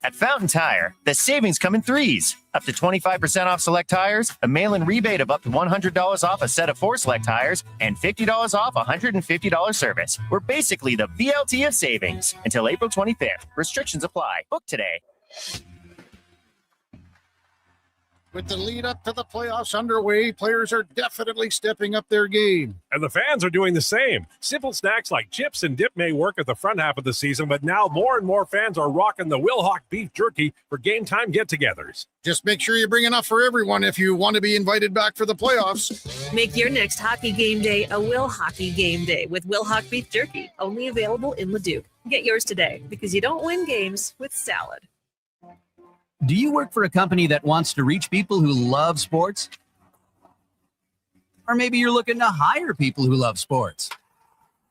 At Fountain Tire, the savings come in threes. Up to 25% off select tires, a mail-in rebate of up to $100 off a set of 4 select tires, and $50 off a $150 service. We're basically the VLT of savings. Until April 25th. Restrictions apply. Book today. With the lead up to the playoffs underway, players are definitely stepping up their game. And the fans are doing the same. Simple snacks like chips and dip may work at the front half of the season, but now more and more fans are rocking the Wilhauk beef jerky for game time get-togethers. Just make sure you bring enough for everyone if you want to be invited back for the playoffs. Make your next hockey game day a Will Hockey game day with Wilhauk beef jerky, only available in Leduc. Get yours today because you don't win games with salad. Do you work for a company that wants to reach people who love sports? Or maybe you're looking to hire people who love sports.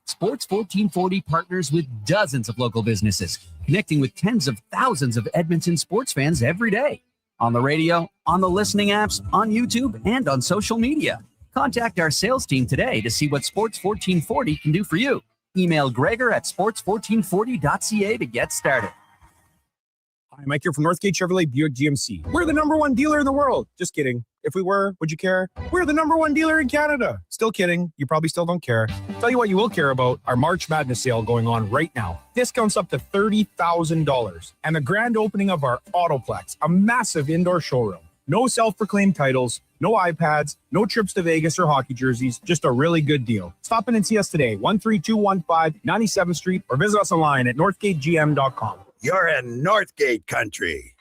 Sports 1440 partners with dozens of local businesses, connecting with tens of thousands of Edmonton sports fans every day. On the radio, on the listening apps, on YouTube, and on social media. Contact our sales team today to see what Sports 1440 can do for you. Email Gregor at sports1440.ca to get started. Hi, Mike here from Northgate Chevrolet Buick GMC. We're the #1 dealer in the world. Just kidding. If we were, would you care? We're the #1 dealer in Canada. Still kidding. You probably still don't care. Tell you what you will care about, our March Madness sale going on right now. Discounts up to $30,000. And the grand opening of our Autoplex, a massive indoor showroom. No self-proclaimed titles, no iPads, no trips to Vegas or hockey jerseys, just a really good deal. Stop in and see us today, 13215 97th Street, or visit us online at northgategm.com. You're in Northgate country.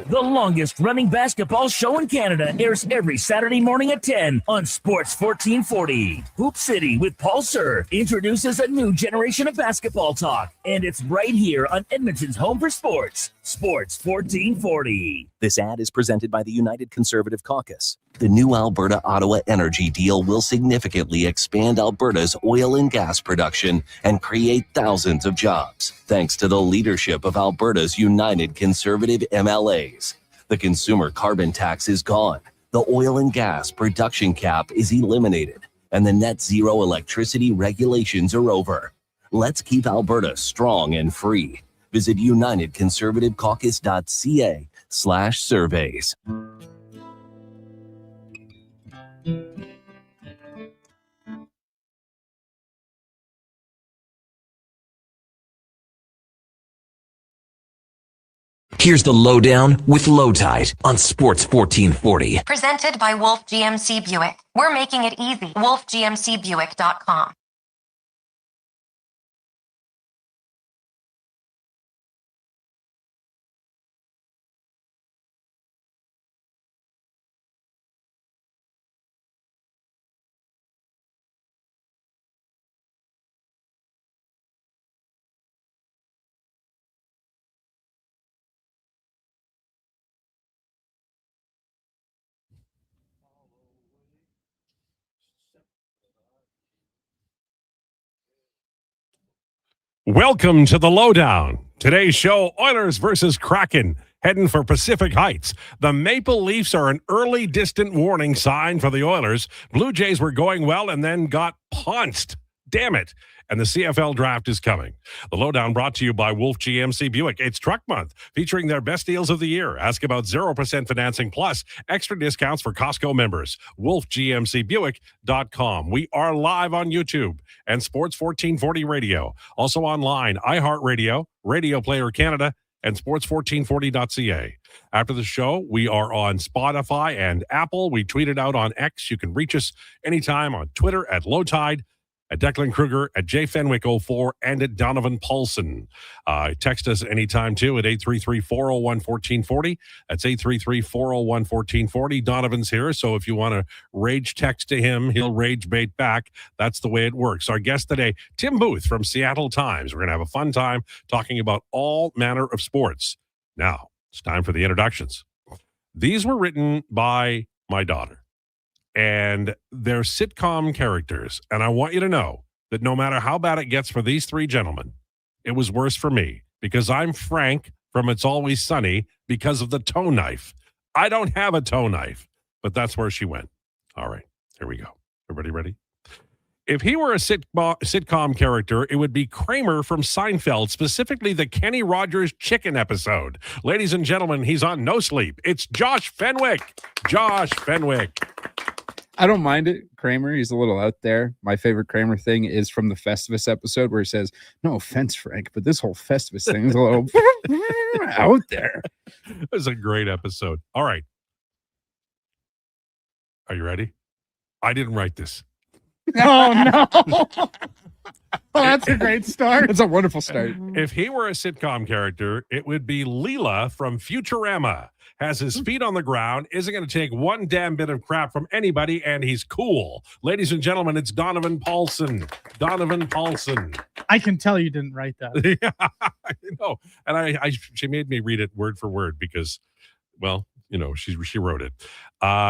The longest-running basketball show in Canada airs every Saturday morning at 10 on Sports 1440. Hoop City with Paul Sir introduces a new generation of basketball talk, and it's right here on Edmonton's home for sports, Sports 1440. This ad is presented by the United Conservative Caucus. The new Alberta-Ottawa energy deal will significantly expand Alberta's oil and gas production and create thousands of jobs, thanks to the leadership of Alberta's United Conservative MLAs. The consumer carbon tax is gone, the oil and gas production cap is eliminated, and the net zero electricity regulations are over. Let's keep Alberta strong and free. Visit unitedconservativecaucus.ca/surveys. Here's the Lowdown with Lowetide on Sports 1440. Presented by Wolf GMC Buick. We're making it easy. WolfGMCBuick.com. Welcome to the Lowdown. Today's show, Oilers versus Kraken, heading for Pacific Heights. The Maple Leafs are an early distant warning sign for the Oilers. Blue Jays were going well and then got pounced. Damn it. And the CFL draft is coming. The Lowdown brought to you by Wolf GMC Buick. It's Truck Month, featuring their best deals of the year. Ask about 0% financing plus extra discounts for Costco members. WolfGMCBuick.com. We are live on YouTube and Sports 1440 Radio. Also online, iHeartRadio, Radio Player Canada, and sports1440.ca. After the show, we are on Spotify and Apple. We tweeted out on X. You can reach us anytime on Twitter at Lowetide, at Declan Krueger, at JFenwick04, and at Donovan Paulson. Text us anytime, too, at 833-401-1440. That's 833-401-1440. Donovan's here, so if you want to rage text to him, he'll rage bait back. That's the way it works. Our guest today, Tim Booth from Seattle Times. We're going to have a fun time talking about all manner of sports. Now, it's time for the introductions. These were written by my daughter. And they're sitcom characters. And I want you to know that no matter how bad it gets for these three gentlemen, it was worse for me because I'm Frank from It's Always Sunny because of the toe knife. I don't have a toe knife, but that's where she went. All right, here we go. Everybody ready? If he were a sitcom character, it would be Kramer from Seinfeld, specifically the Kenny Rogers chicken episode. Ladies and gentlemen, he's on No Sleep. It's Josh Fenwick. Josh Fenwick. I don't mind it, Kramer. He's a little out there. My favorite Kramer thing is from the Festivus episode where he says, "No offense, Frank, but this whole Festivus thing is a little out there." It was a great episode. All right. Are you ready? I didn't write this. Oh, no. Oh, that's a great start. It's a wonderful start. If he were a sitcom character, it would be Leela from Futurama. Has his feet on the ground, isn't going to take one damn bit of crap from anybody, and he's cool. Ladies and gentlemen, it's Donovan Paulson. Donovan Paulson. I can tell you didn't write that. Yeah, I know. And she made me read it word for word because, well, you know, she wrote it.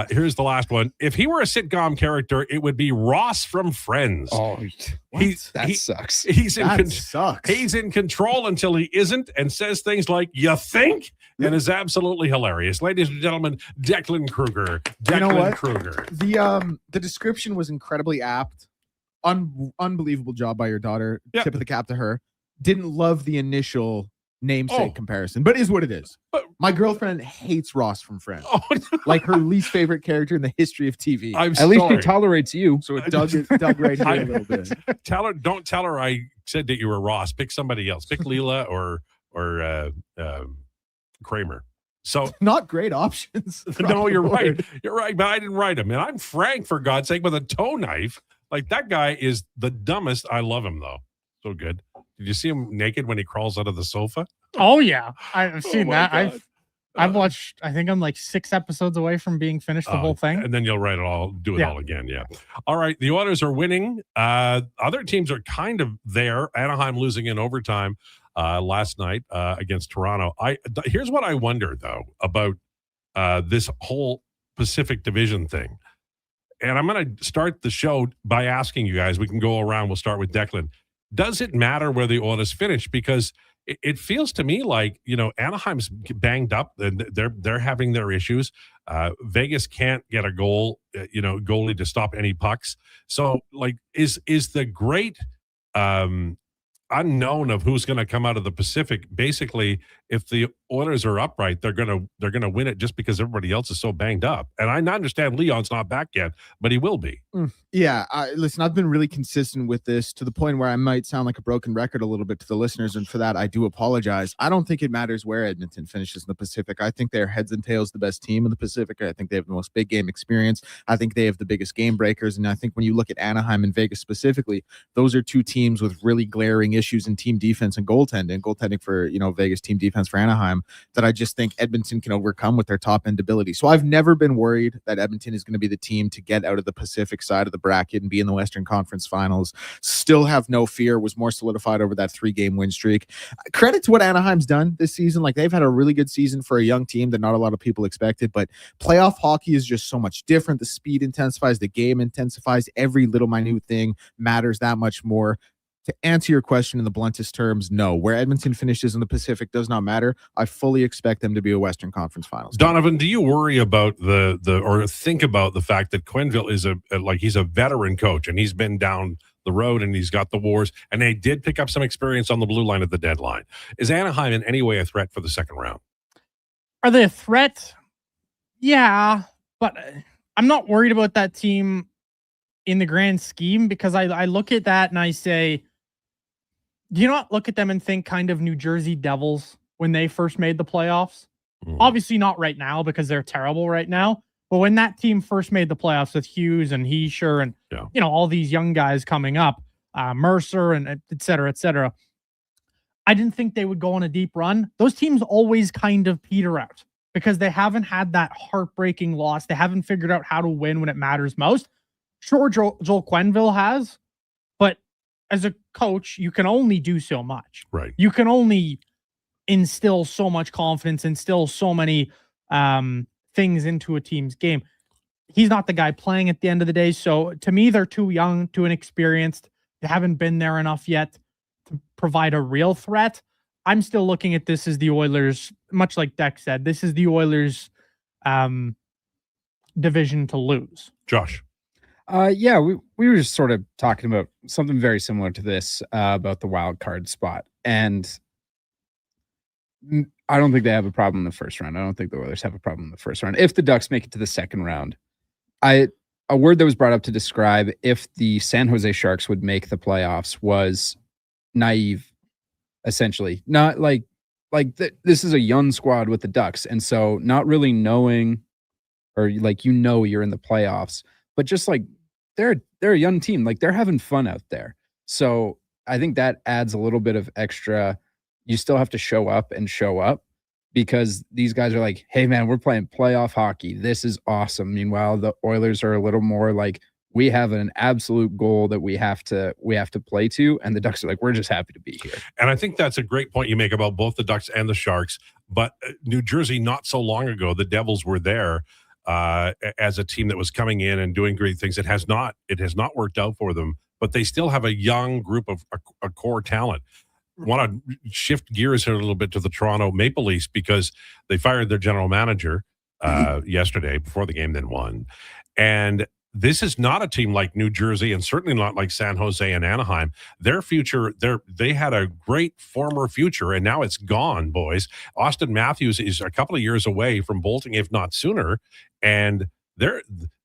Here's the last one. If he were a sitcom character, it would be Ross from Friends. Oh, that sucks. He's in control until he isn't and says things like, "You think?" and is absolutely hilarious. Ladies and gentlemen, Declan Krueger. You know what? Krueger. The description was incredibly apt. Unbelievable job by your daughter. Yep. Tip of the cap to her. Didn't love the initial namesake comparison, but is what it is. My girlfriend hates Ross from Friends. Like her least favorite character in the history of TV. At least he tolerates you. So it dug right here a little bit. Don't tell her I said that you were Ross. Pick somebody else. Pick Leela or Kramer. So not great options. No, you're right. You're right, but I didn't write him. And I'm Frank, for God's sake, with a toe knife. Like, that guy is the dumbest. I love him, though. So good. Did you see him naked when he crawls out of the sofa? Oh, yeah. I've seen that. God. I've watched, I think I'm like 6 episodes away from being finished the whole thing. And then you'll write it all, do it all again. Yeah. All right. The Oilers are winning. Other teams are kind of there. Anaheim losing in overtime last night against Toronto. Here's what I wonder, though, about this whole Pacific Division thing. And I'm going to start the show by asking you guys. We can go around. We'll start with Declan. Does it matter where the Oilers finish? Because it feels to me like, you know, Anaheim's banged up. They're having their issues. Vegas can't get a goalie to stop any pucks. So, like, is the great unknown of who's going to come out of the Pacific, basically, if the Oilers are upright, they're going to win it just because everybody else is so banged up. And I understand Leon's not back yet, but he will be. Yeah, listen, I've been really consistent with this to the point where I might sound like a broken record a little bit to the listeners, and for that I do apologize. I don't think it matters where Edmonton finishes in the Pacific. I think they're heads and tails the best team in the Pacific. I think they have the most big game experience. I think they have the biggest game breakers, and I think when you look at Anaheim and Vegas specifically, those are two teams with really glaring issues in team defense and goaltending for, you know, Vegas, team defense for Anaheim, that I just think Edmonton can overcome with their top end ability. So I've never been worried that Edmonton is going to be the team to get out of the Pacific side of the bracket and be in the Western Conference Finals. Still have no fear. Was more solidified over that 3-game win streak. Credit to what Anaheim's done this season. Like, they've had a really good season for a young team that not a lot of people expected, but playoff hockey is just so much different. The speed intensifies, the game intensifies. Every little minute thing matters that much more. To answer your question in the bluntest terms, no. Where Edmonton finishes in the Pacific does not matter. I fully expect them to be a Western Conference Finals. Donovan, do you worry about or think about the fact that Quenneville is he's a veteran coach, and he's been down the road and he's got the wars, and they did pick up some experience on the blue line at the deadline. Is Anaheim in any way a threat for the second round? Are they a threat? Yeah, but I'm not worried about that team in the grand scheme, because I look at that and I say, do you not look at them and think kind of New Jersey Devils when they first made the playoffs? Obviously not right now, because they're terrible right now. But when that team first made the playoffs with Hughes and Heischer and, you know, all these young guys coming up, Mercer and et cetera, I didn't think they would go on a deep run. Those teams always kind of peter out because they haven't had that heartbreaking loss. They haven't figured out how to win when it matters most. Sure, Joel Quenneville has, but as a coach, you can only do so much. Right. You can only instill so much confidence, instill so many things into a team's game. He's not the guy playing at the end of the day. So to me, they're too young, too inexperienced. They haven't been there enough yet to provide a real threat. I'm still looking at this as the Oilers, much like Deck said, this is the Oilers division to lose. Josh. Yeah, we were just sort of talking about something very similar to this about the wild card spot, and I don't think they have a problem in the first round. I don't think the Oilers have a problem in the first round. If the Ducks make it to the second round, a word that was brought up to describe if the San Jose Sharks would make the playoffs was naive, essentially. Not like this is a young squad with the Ducks, and so not really knowing, or like you're in the playoffs, but just like they're a young team, like they're having fun out there. So I think that adds a little bit of extra. You still have to show up because these guys are like, hey man, we're playing playoff hockey. This is awesome. Meanwhile, the Oilers are a little more like, we have an absolute goal that we have to play to, and the Ducks are like, we're just happy to be here. And I think that's a great point you make about both the Ducks and the Sharks. But New Jersey, not so long ago, the Devils were there as a team that was coming in and doing great things. It has not worked out for them, but they still have a young group of a core talent. Want to shift gears here a little bit to the Toronto Maple Leafs because they fired their general manager yesterday before the game, then won. And this is not a team like New Jersey, and certainly not like San Jose and Anaheim. Their future, they had a great former future, and now it's gone, boys. Austin Matthews is a couple of years away from bolting, if not sooner, and they're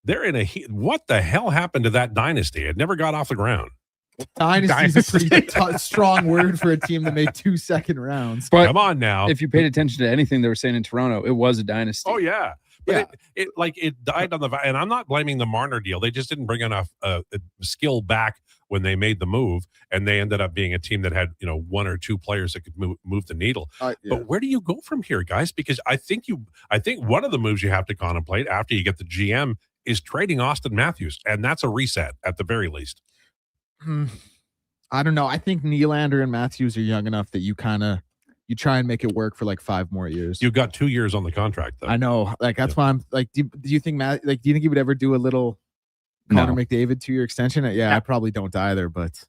in a what the hell happened to that dynasty? It never got off the ground. Dynasty is a pretty strong word for a team that made 2 second rounds. But come on now. If you paid attention to anything they were saying in Toronto, it was a dynasty. Oh, yeah. But it died on the, and I'm not blaming the Marner deal. They just didn't bring enough skill back when they made the move, and they ended up being a team that had one or two players that could move the needle. But where do you go from here, guys? Because I think one of the moves you have to contemplate after you get the GM is trading Austin Matthews, and that's a reset at the very least. I don't know. I think Nylander and Matthews are young enough that you try and make it work for like 5 more years. You've got 2 years on the contract, though. I know. Like that's why I'm like, do you think do you think he would ever do a little Connor McDavid 2-year extension? Yeah, I probably don't either, but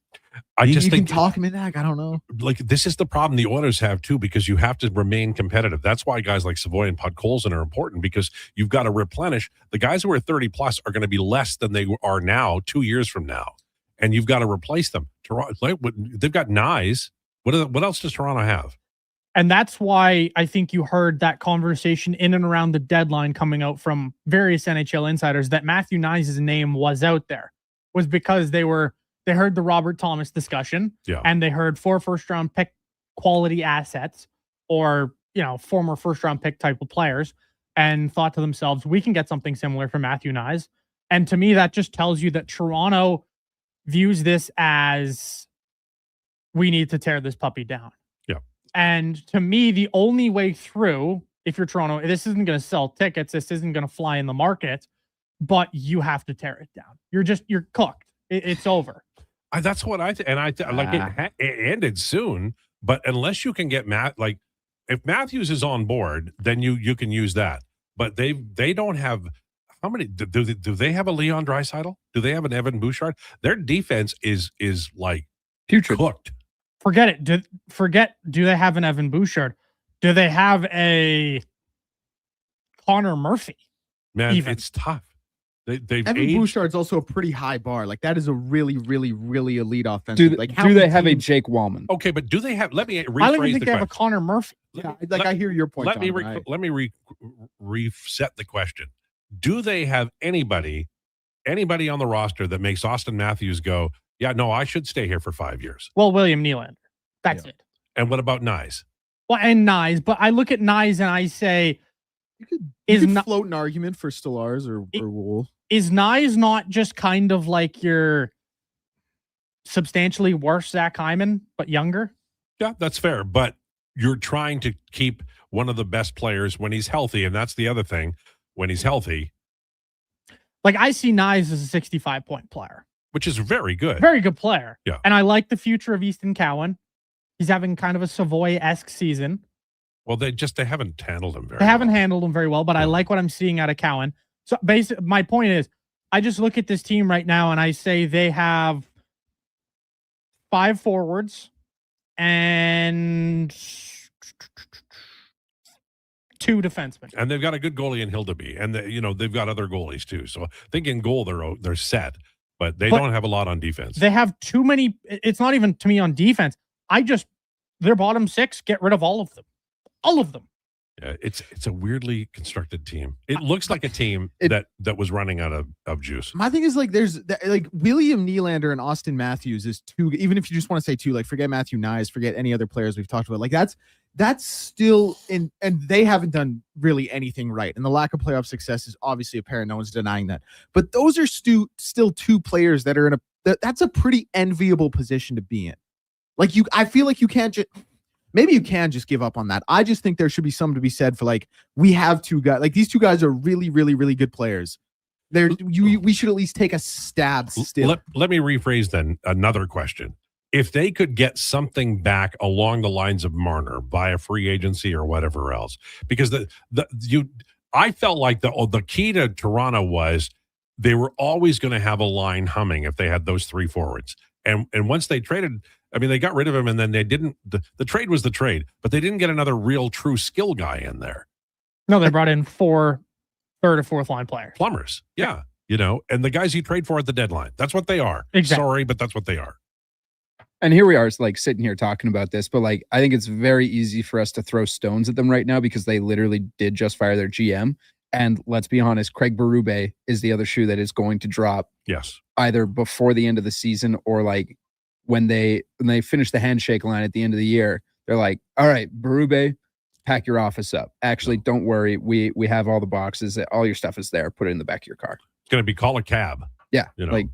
I just think can talk him in that. I don't know. Like this is the problem the Oilers have too, because you have to remain competitive. That's why guys like Savoy and Podkolzin are important, because you've got to replenish. The guys who are 30 plus are going to be less than they are now 2 years from now, and you've got to replace them. Toronto, they've got Nyes. What else does Toronto have? And that's why I think you heard that conversation in and around the deadline coming out from various NHL insiders that Matthew Nyes' name was out there, was because they heard the Robert Thomas discussion, and they heard 4 first-round pick quality assets, or former first-round pick type of players, and thought to themselves, we can get something similar for Matthew Nyes. And to me, that just tells you that Toronto views this as, we need to tear this puppy down. And to me, the only way through, if you're Toronto, this isn't going to sell tickets, this isn't going to fly in the market, but you have to tear it down. You're cooked. It's over. That's what I think. And it ended soon, but unless you can get if Matthews is on board, then you can use that. But they don't have, how many, do they have a Leon Draisaitl? Do they have an Evan Bouchard? Their defense is like putrid. Cooked. Forget it. Do they have an Evan Bouchard? Do they have a Connor Murphy? Man, it's tough. They've Evan aged. Bouchard's also a pretty high bar. Like that is a really, really, really elite offense. Do they have a Jake Wallman? Okay, but do they have? Let me rephrase I don't even think the they have a question. Connor Murphy. I hear your point. Let me reset the question. Do they have anybody on the roster that makes Austin Matthews go, yeah, no, I should stay here for 5 years? Well, William Nylander. That's it. And what about Nyes? Well, and Nyes, but I look at Nyes and I say, you could float an argument for Stellars or Wool. Is Nyes not just kind of like your substantially worse Zach Hyman, but younger? Yeah, that's fair. But you're trying to keep one of the best players when he's healthy, and that's the other thing. When he's healthy. Like I see Nyes as a 65-point player. Which is very good. Very good player. Yeah. And I like the future of Easton Cowan. He's having kind of a Savoy-esque season. Well, they haven't handled him very well. They haven't handled him very well, but I like what I'm seeing out of Cowan. So basically, my point is, I just look at this team right now and I say they have 5 forwards and 2 defensemen. And they've got a good goalie in Hildeby, and they've got other goalies too. So I think in goal they're set, but they don't have a lot on defense. They have too many. It's not even to me on defense. Their bottom 6, get rid of all of them. All of them. Yeah, it's a weirdly constructed team. It looks like a team that was running out of juice. My thing is there's William Nylander and Austin Matthews is 2. Even if you just want to say 2, forget Matthew Nyes, forget any other players we've talked about. That's still in, and they haven't done really anything right. And the lack of playoff success is obviously apparent. No one's denying that. But those are still 2 players that are in that's a pretty enviable position to be in. I feel like you can't just. Maybe you can just give up on that. I just think there should be something to be said for we have 2 guys. These 2 guys are really, really, really good players. We should at least take a stab still. Let me rephrase then another question. If they could get something back along the lines of Marner via free agency or whatever else, because I felt like the key to Toronto was they were always going to have a line humming if they had those 3 forwards. And once they traded, they got rid of him, and then they didn't. The trade was the trade, but they didn't get another real true skill guy in there. No, they brought in 4 third or fourth line players. Plumbers. Yeah. And the guys you trade for at the deadline. That's what they are. Exactly. Sorry, but that's what they are. And here we are, sitting here talking about this, but I think it's very easy for us to throw stones at them right now because they literally did just fire their GM. And let's be honest, Craig Berube is the other shoe that is going to drop. Yes. Either before the end of the season or when they finish the handshake line at the end of the year, they're like, all right, Berube, pack your office up. Actually, don't worry. We have all the boxes. All your stuff is there. Put it in the back of your car. It's going to be call a cab. Yeah.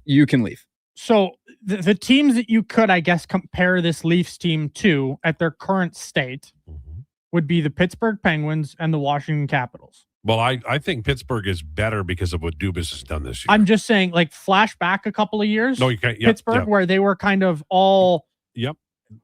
You can leave. So the teams that you could, I guess, compare this Leafs team to at their current state would be the Pittsburgh Penguins and the Washington Capitals. Well, I think Pittsburgh is better because of what Dubas has done this year. I'm just saying, flash back a couple of years. No, you can't. Pittsburgh, where they were kind of all. Yep.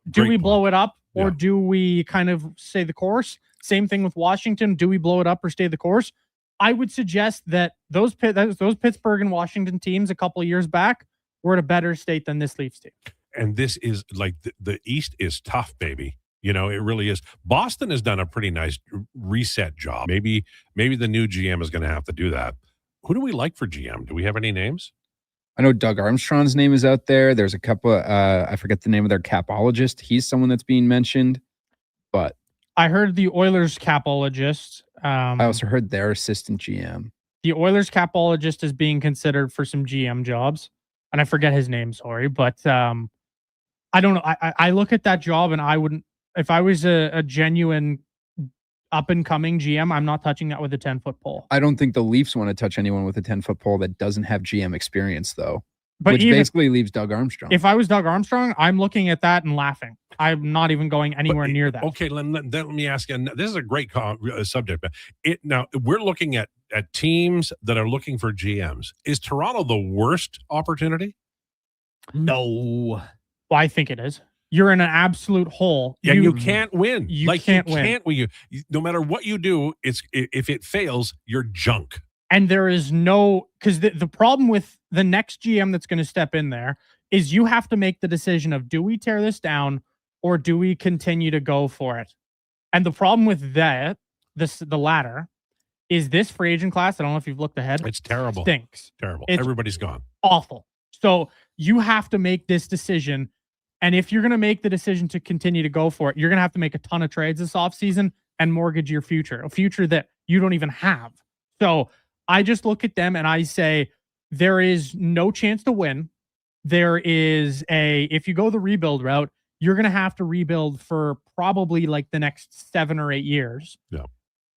Do we blow it up or do we kind of stay the course? Same thing with Washington. Do we blow it up or stay the course? I would suggest that those Pittsburgh and Washington teams a couple of years back were at a better state than this Leafs team. And this is the East is tough, baby. It really is. Boston has done a pretty nice reset job. Maybe the new GM is going to have to do that. Who do we like for GM? Do we have any names? I know Doug Armstrong's name is out there. There's a couple I forget the name of their capologist. He's someone that's being mentioned, but I heard the Oilers capologist. I also heard their assistant GM. The Oilers capologist is being considered for some GM jobs, and I forget his name. Sorry, but I don't know. I look at that job and I wouldn't. If I was a genuine up-and-coming GM, I'm not touching that with a 10-foot pole. I don't think the Leafs want to touch anyone with a 10-foot pole that doesn't have GM experience, though. But which basically leaves Doug Armstrong. If I was Doug Armstrong, I'm looking at that and laughing. I'm not even going anywhere near that. Okay, let me ask you. This is a great subject. Now, we're looking at teams that are looking for GMs. Is Toronto the worst opportunity? No. Well, I think it is. You're in an absolute hole. And you can't win. You can't win. No matter what you do, if it fails, you're junk. And there is no, because the problem with the next GM that's going to step in there is you have to make the decision of, do we tear this down or do we continue to go for it? And the problem with the latter is this free agent class. I don't know if you've looked ahead. It's terrible. Stinks. Terrible. It's Everybody's gone. Awful. So you have to make this decision. And if you're going to make the decision to continue to go for it, you're going to have to make a ton of trades this offseason and mortgage your future, a future that you don't even have. So I just look at them and I say, there is no chance to win. There is if you go the rebuild route, you're going to have to rebuild for probably like the next 7 or 8 years. Yeah.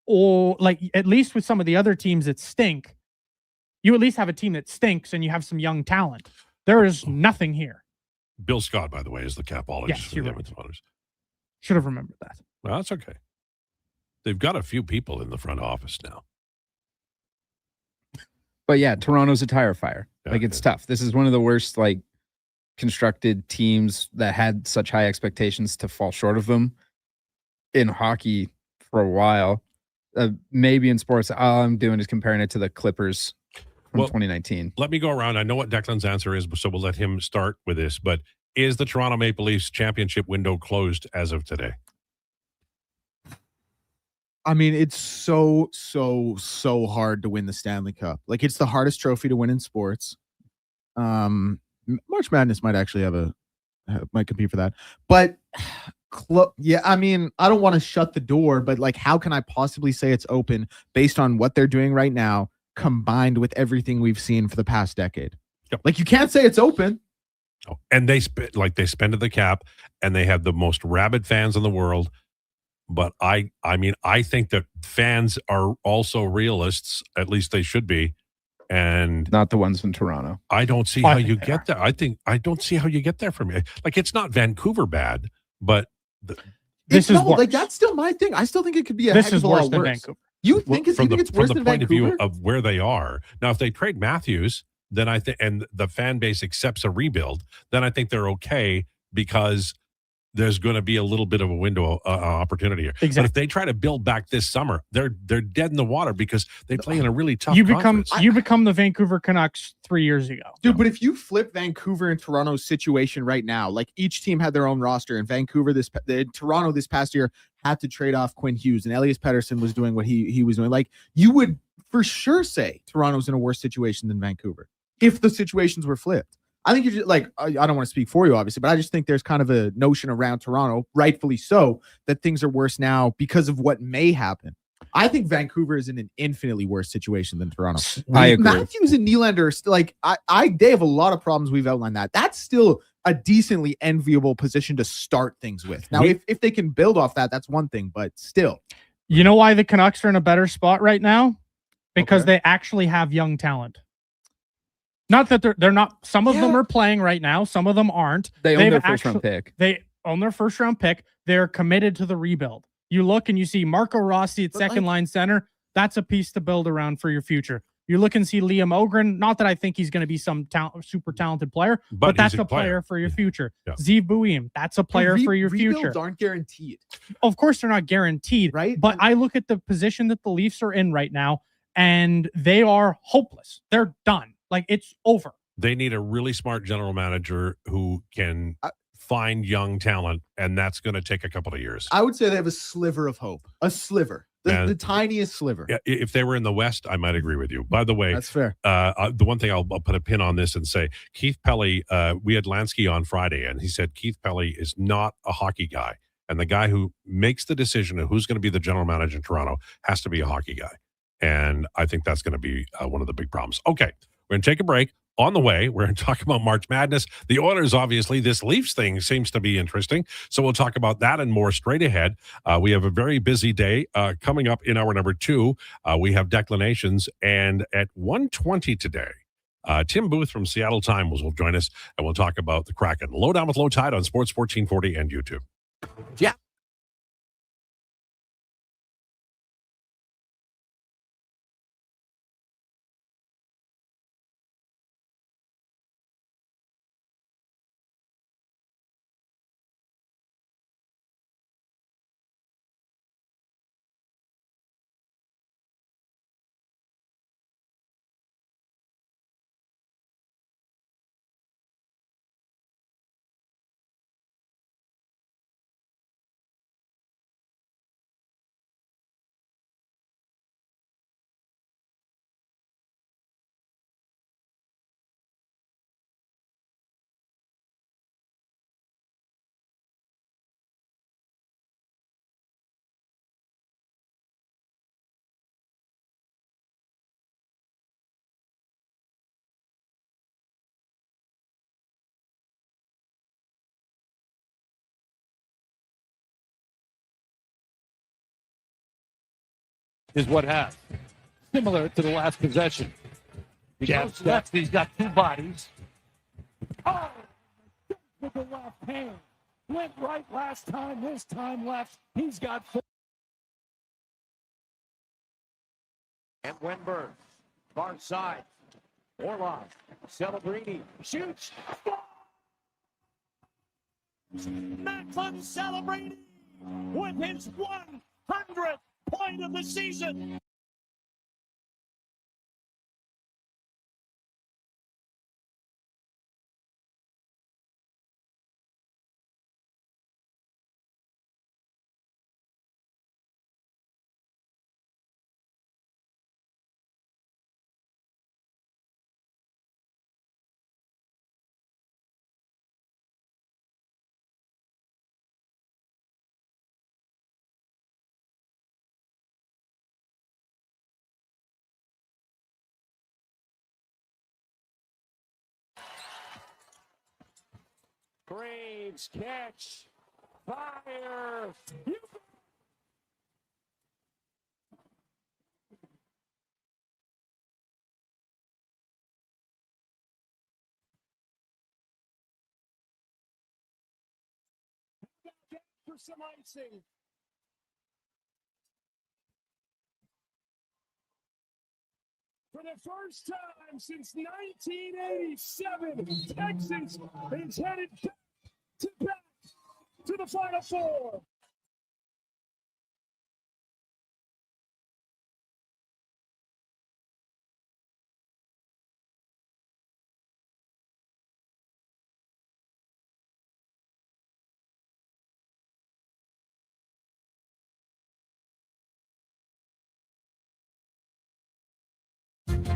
Or at least with some of the other teams that stink, you at least have a team that stinks and you have some young talent. There is nothing here. Bill Scott, by the way, is the capologist. Yes, for you're the right. Edmonton Oilers. Should have remembered that. Well, that's okay. They've got a few people in the front office now. But yeah, Toronto's a tire fire. Yeah, it's tough. This is one of the worst constructed teams that had such high expectations to fall short of them in hockey for a while. Maybe in sports, all I'm doing is comparing it to the Clippers from 2019. Let me go around. I know what Declan's answer is, so we'll let him start with this. But is the Toronto Maple Leafs championship window closed as of today? I mean, it's so hard to win the Stanley Cup. Like, it's the hardest trophy to win in sports. March Madness might actually might compete for that. But yeah, I mean, I don't want to shut the door, but like, how can I possibly say it's open based on what they're doing right now, combined with everything we've seen for the past decade? Yep. Like, you can't say it's open. Oh, and they spended the cap, and they have the most rabid fans in the world. But I mean, I think that fans are also realists. At least they should be, and not the ones in Toronto. I don't see how you get there. I don't see how you get there from it. Like, it's not Vancouver bad, but this is like, that's still my thing. I still think it could be this is worse than Vancouver. You think it's worse than Vancouver? From the point of view of where they are now, if they trade Matthews, then I think, and the fan base accepts a rebuild, then I think they're okay because there's going to be a little bit of a window opportunity here. Exactly. But if they try to build back this summer, they're dead in the water because they play in a really tough you conference. become the Vancouver Canucks 3 years ago. Dude, but if you flip Vancouver and Toronto's situation right now, like, each team had their own roster, and Toronto this past year had to trade off Quinn Hughes, and Elias Pettersson was doing what he was doing. Like, you would for sure say Toronto's in a worse situation than Vancouver if the situations were flipped. I think you're like, I don't want to speak for you, obviously, but I just think there's kind of a notion around Toronto, rightfully so, that things are worse now because of what may happen. I think Vancouver is in an infinitely worse situation than Toronto. I agree. Matthews and Nylander are still, like, they have a lot of problems. We've outlined that. That's still a decently enviable position to start things with. Now, if they can build off that, that's one thing, but still. You know why the Canucks are in a better spot right now? Because they actually have young talent. Not that they're not. Some of them are playing right now. Some of them aren't. They own their first-round pick. They own their first-round pick. They're committed to the rebuild. You look and you see Marco Rossi at second-line center. That's a piece to build around for your future. You look and see Liam Ogren. Not that I think he's going to be some super talented player, but that's a player for your future. Yeah. Zeev Buim, that's a player for your future. Rebuilds aren't guaranteed. Of course, they're not guaranteed, right? But I look at the position that the Leafs are in right now, and they are hopeless. They're done. Like, it's over. They need a really smart general manager who can find young talent, and that's going to take a couple of years. I would say they have a sliver of hope. A sliver. The tiniest sliver. Yeah, if they were in the West, I might agree with you. By the way, that's fair. The one thing I'll put a pin on this and say, Keith Pelly, we had Lansky on Friday, and he said Keith Pelly is not a hockey guy. And the guy who makes the decision of who's going to be the general manager in Toronto has to be a hockey guy. And I think that's going to be one of the big problems. Okay. We're going to take a break. On the way, we're going to talk about March Madness. The Oilers, obviously, this Leafs thing seems to be interesting. So we'll talk about that and more straight ahead. We have a very busy day coming up in hour number 2. We have Declanations. And at 1:20 today, Tim Booth from Seattle Times will join us, and we'll talk about the Kraken. Lowdown with Lowetide on Sports 1440 and YouTube. Yeah. Is what happened. Similar to the last possession. He goes left, he's got two bodies. Oh, with the left hand. Went right last time, this time left. He's got four. And Wenberg, far side. Orlov, Celebrini, shoots. Declan Celebrini with his 100th point of the season. Graves catch. Fire. For some icing. For the first time since 1987, Texas is headed back to the Final Four.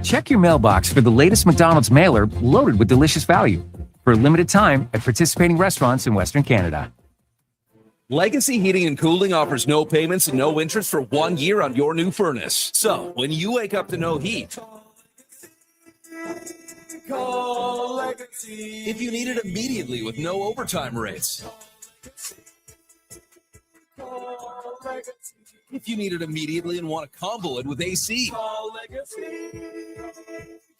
Check your mailbox for the latest McDonald's mailer loaded with delicious value for a limited time at participating restaurants in Western Canada. Legacy Heating and Cooling offers no payments and no interest for 1 year on your new furnace. So, when you wake up to no heat, call Legacy. If you need it immediately with no overtime rates. Call Legacy. If you need it immediately and want to combo it with AC. Call Legacy.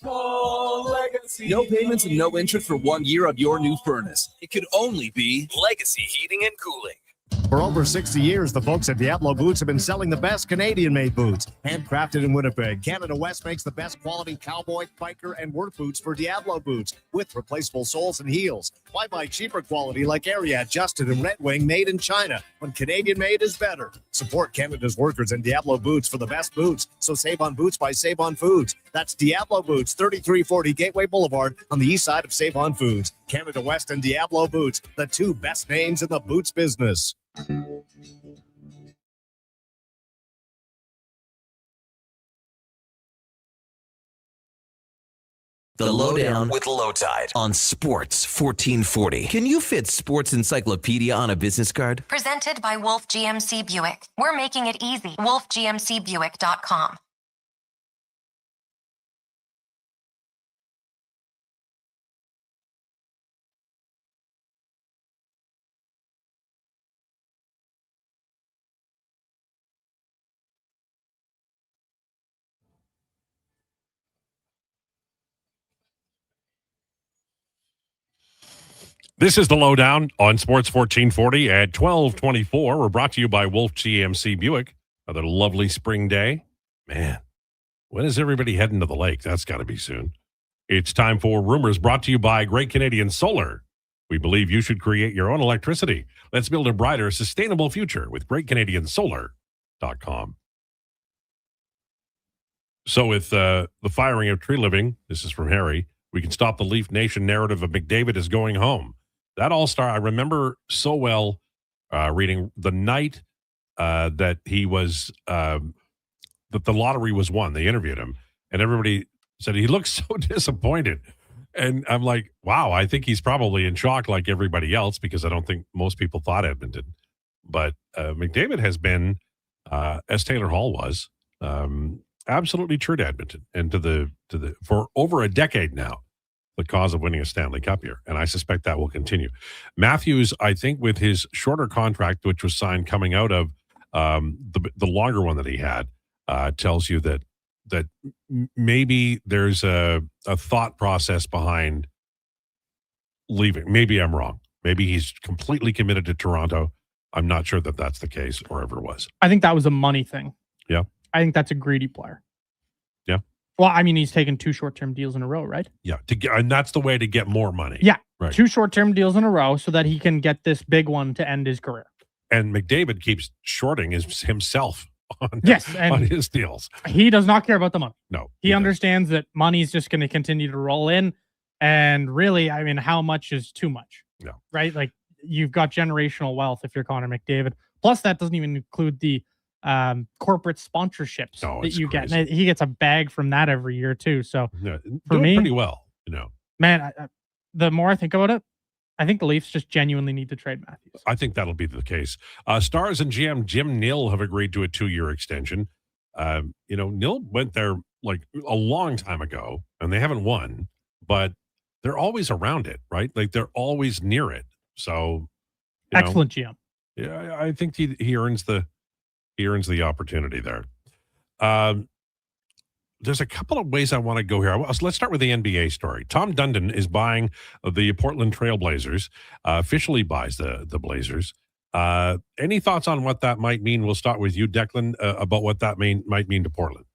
Call Legacy. No payments and no interest for 1 year on your new furnace. It could only be Legacy Heating and Cooling. For over 60 years, the folks at Diablo Boots have been selling the best Canadian-made boots. Handcrafted in Winnipeg, Canada West makes the best quality cowboy, biker, and work boots for Diablo Boots with replaceable soles and heels. Why buy cheaper quality like Ariat, Justin, and Red Wing made in China when Canadian-made is better? Support Canada's workers and Diablo Boots for the best boots. So save on boots by Save On Foods. That's Diablo Boots, 3340 Gateway Boulevard on the east side of Save On Foods. Canada West and Diablo Boots, the two best names in the boots business. The Lowdown with Lowetide on Sports 1440. Can you fit Sports Encyclopedia on a business card? Presented by Wolf GMC Buick. We're making it easy. WolfGMCBuick.com. This is the Lowdown on Sports 1440 at 12:24. We're brought to you by Wolf GMC Buick. Another lovely spring day. Man, when is everybody heading to the lake? That's got to be soon. It's time for Rumors, brought to you by Great Canadian Solar. We believe you should create your own electricity. Let's build a brighter, sustainable future with GreatCanadianSolar.com. So with the firing of Tree Living, this is from Harry, we can stop the Leaf Nation narrative of McDavid is going home. That all-star, I remember so well reading the night that he was, that the lottery was won. They interviewed him, and everybody said he looks so disappointed. And I'm like, wow, I think he's probably in shock like everybody else because I don't think most people thought Edmonton. But McDavid has been, as Taylor Hall was, absolutely true to Edmonton and to the for over a decade now, the cause of winning a Stanley Cup here. And I suspect that will continue. Matthews, I think with his shorter contract, which was signed coming out of the longer one that he had, tells you that maybe there's a thought process behind leaving. Maybe I'm wrong. Maybe he's completely committed to Toronto. I'm not sure that that's the case or ever was. I think that was a money thing. Yeah. I think that's a greedy player. Yeah. Well, I mean, he's taken 2 short-term deals in a row, right? Yeah. And that's the way to get more money. Yeah. Right. 2 short-term deals in a row so that he can get this big one to end his career. And McDavid keeps shorting himself on his deals. He does not care about the money. No. He understands that money's just going to continue to roll in. And really, I mean, how much is too much? No. Right? Like, you've got generational wealth if you're Connor McDavid. Plus, that doesn't even include the corporate sponsorships that you get. And he gets a bag from that every year too. So for me, pretty well, man, the more I think about it, I think the Leafs just genuinely need to trade Matthews. I think that'll be the case. Stars and GM Jim Nill have agreed to a 2-year extension. Nill went there like a long time ago and they haven't won, but they're always around it, right? Like they're always near it. So excellent GM. Yeah, I think he earns the opportunity there. There's a couple of ways I want to go here. Let's start with the NBA story. Tom Dundon is buying the Portland Trail Blazers, officially buys the Blazers. Any thoughts on what that might mean? We'll start with you, Declan, about what that might mean to Portland.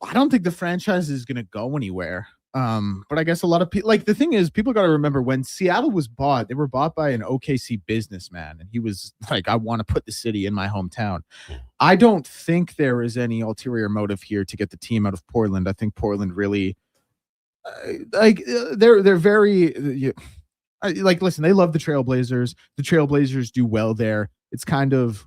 I don't think the franchise is going to go anywhere. But I guess a lot of people, like, the thing is, people got to remember when Seattle was bought, they were bought by an OKC businessman, and he was like, I want to put the city in my hometown. I don't think there is any ulterior motive here to get the team out of Portland. I think Portland really, they're very, listen, they love the Trailblazers. The Trailblazers do well there. It's kind of,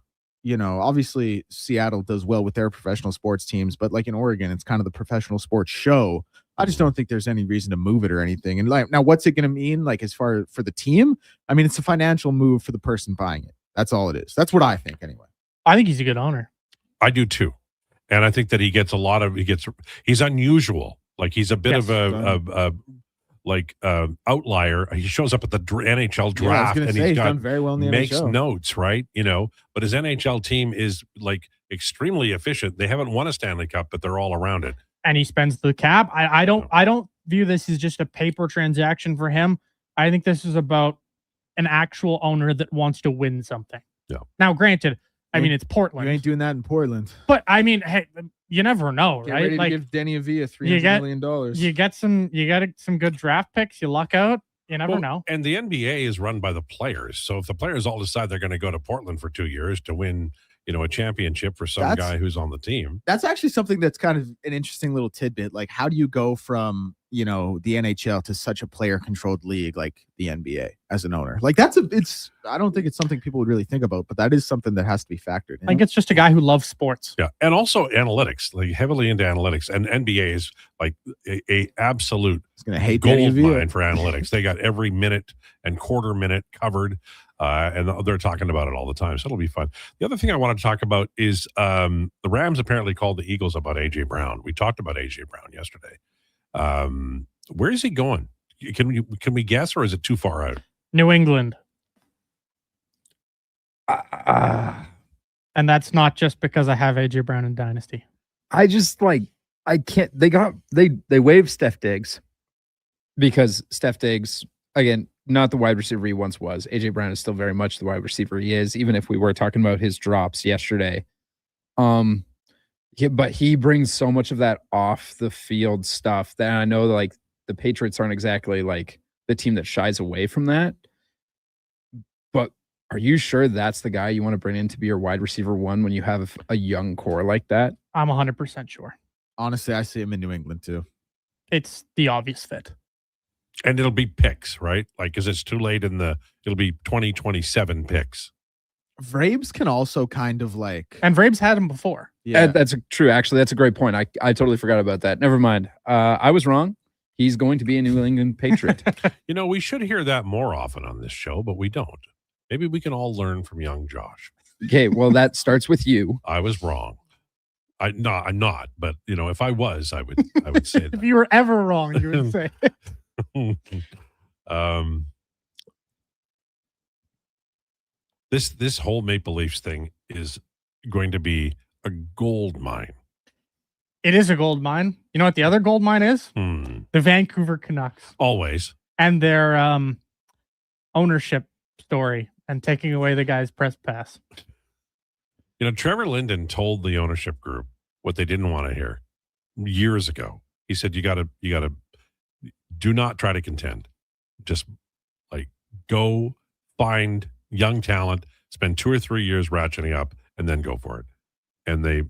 obviously Seattle does well with their professional sports teams, but like in Oregon, it's kind of the professional sports show. I just don't think there's any reason to move it or anything. And now what's it going to mean? Like, as far for the team, I mean, it's a financial move for the person buying it. That's all it is. That's what I think anyway. I think he's a good owner. I do too. And I think that he's unusual. Like, he's a bit of a outlier. He shows up at the NHL draft and he's done very well in the makes NHL. notes, right? But his NHL team is like extremely efficient. They haven't won a Stanley Cup, but they're all around it. And he spends the cap. I don't view this as just a paper transaction for him. I think this is about an actual owner that wants to win something. Yeah. Now, granted, I mean, it's Portland. You ain't doing that in Portland. But I mean, hey, you never know, Get right? ready to Like, give Denny Avila $300 million. You get some good draft picks. You luck out. You never know. And the NBA is run by the players. So if the players all decide they're going to go to Portland for 2 years to win, a championship for some guy who's on the team. That's actually something that's kind of an interesting little tidbit. Like, how do you go from, the NHL to such a player-controlled league like the NBA as an owner? Like, I don't think it's something people would really think about, but that is something that has to be factored in. I think it's just a guy who loves sports. Yeah. And also analytics, like heavily into analytics. And NBA is like a absolute gold mine for analytics. They got every minute and quarter minute covered. And they're talking about it all the time. So it'll be fun. The other thing I want to talk about is the Rams apparently called the Eagles about A.J. Brown. We talked about A.J. Brown yesterday. Where is he going? Can we guess, or is it too far out? New England. And that's not just because I have A.J. Brown in Dynasty. I can't. They waived Steph Diggs because Steph Diggs, again, not the wide receiver he once was. A.J. Brown is still very much the wide receiver he is, even if we were talking about his drops yesterday. But he brings so much of that off the field stuff that I know, like, the Patriots aren't exactly like the team that shies away from that. But are you sure that's the guy you want to bring in to be your wide receiver one when you have a young core like that? I'm 100% sure. Honestly, I see him in New England too. It's the obvious fit. And it'll be picks, right? Like, because it's too late it'll be 2027 picks. Vrabes can also kind of like... And Vrabes had him before. Yeah, that's true. Actually, that's a great point. I totally forgot about that. Never mind. I was wrong. He's going to be a New England Patriot. We should hear that more often on this show, but we don't. Maybe we can all learn from young Josh. Okay, well, that starts with you. I was wrong. I'm not. But, if I was, I would say that. If you were ever wrong, you would say. This whole Maple Leafs thing is going to be a gold mine. It is a gold mine. You know what the other gold mine is? The Vancouver Canucks. Always. And their ownership story and taking away the guy's press pass. Trevor Linden told the ownership group what they didn't want to hear years ago. He said, you gotta do not try to contend. Just go find young talent, spend 2 or 3 years ratcheting up, and then go for it. And they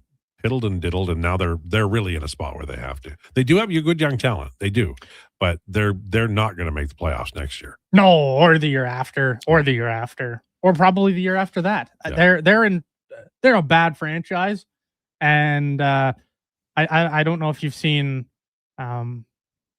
piddled and diddled, and now they're really in a spot where they have to. They do have good young talent. They do. But they're not going to make the playoffs next year. No, or the year after, or probably the year after that. Yeah. They're a bad franchise. And I don't know if you've seen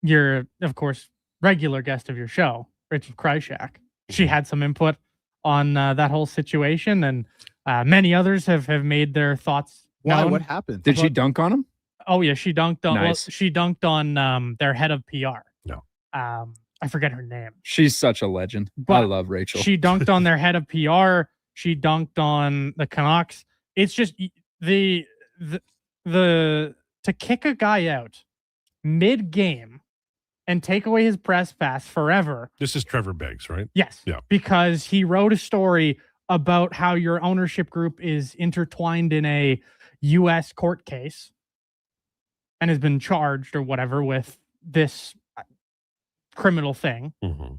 your, of course, regular guest of your show, Rachel Krychak. She had some input on that whole situation, and many others have made their thoughts known. What happened? Did she dunk on him? Oh yeah, she dunked on. Nice. Well, she dunked on their head of PR. No. I forget her name. She's such a legend. But I love Rachel. She dunked on their head of PR. She dunked on the Canucks. It's just the to kick a guy out mid-game and take away his press pass forever. This is Trevor Beggs, right? Yes. Yeah. Because he wrote a story about how your ownership group is intertwined in a U.S. court case and has been charged or whatever with this criminal thing. Mm-hmm.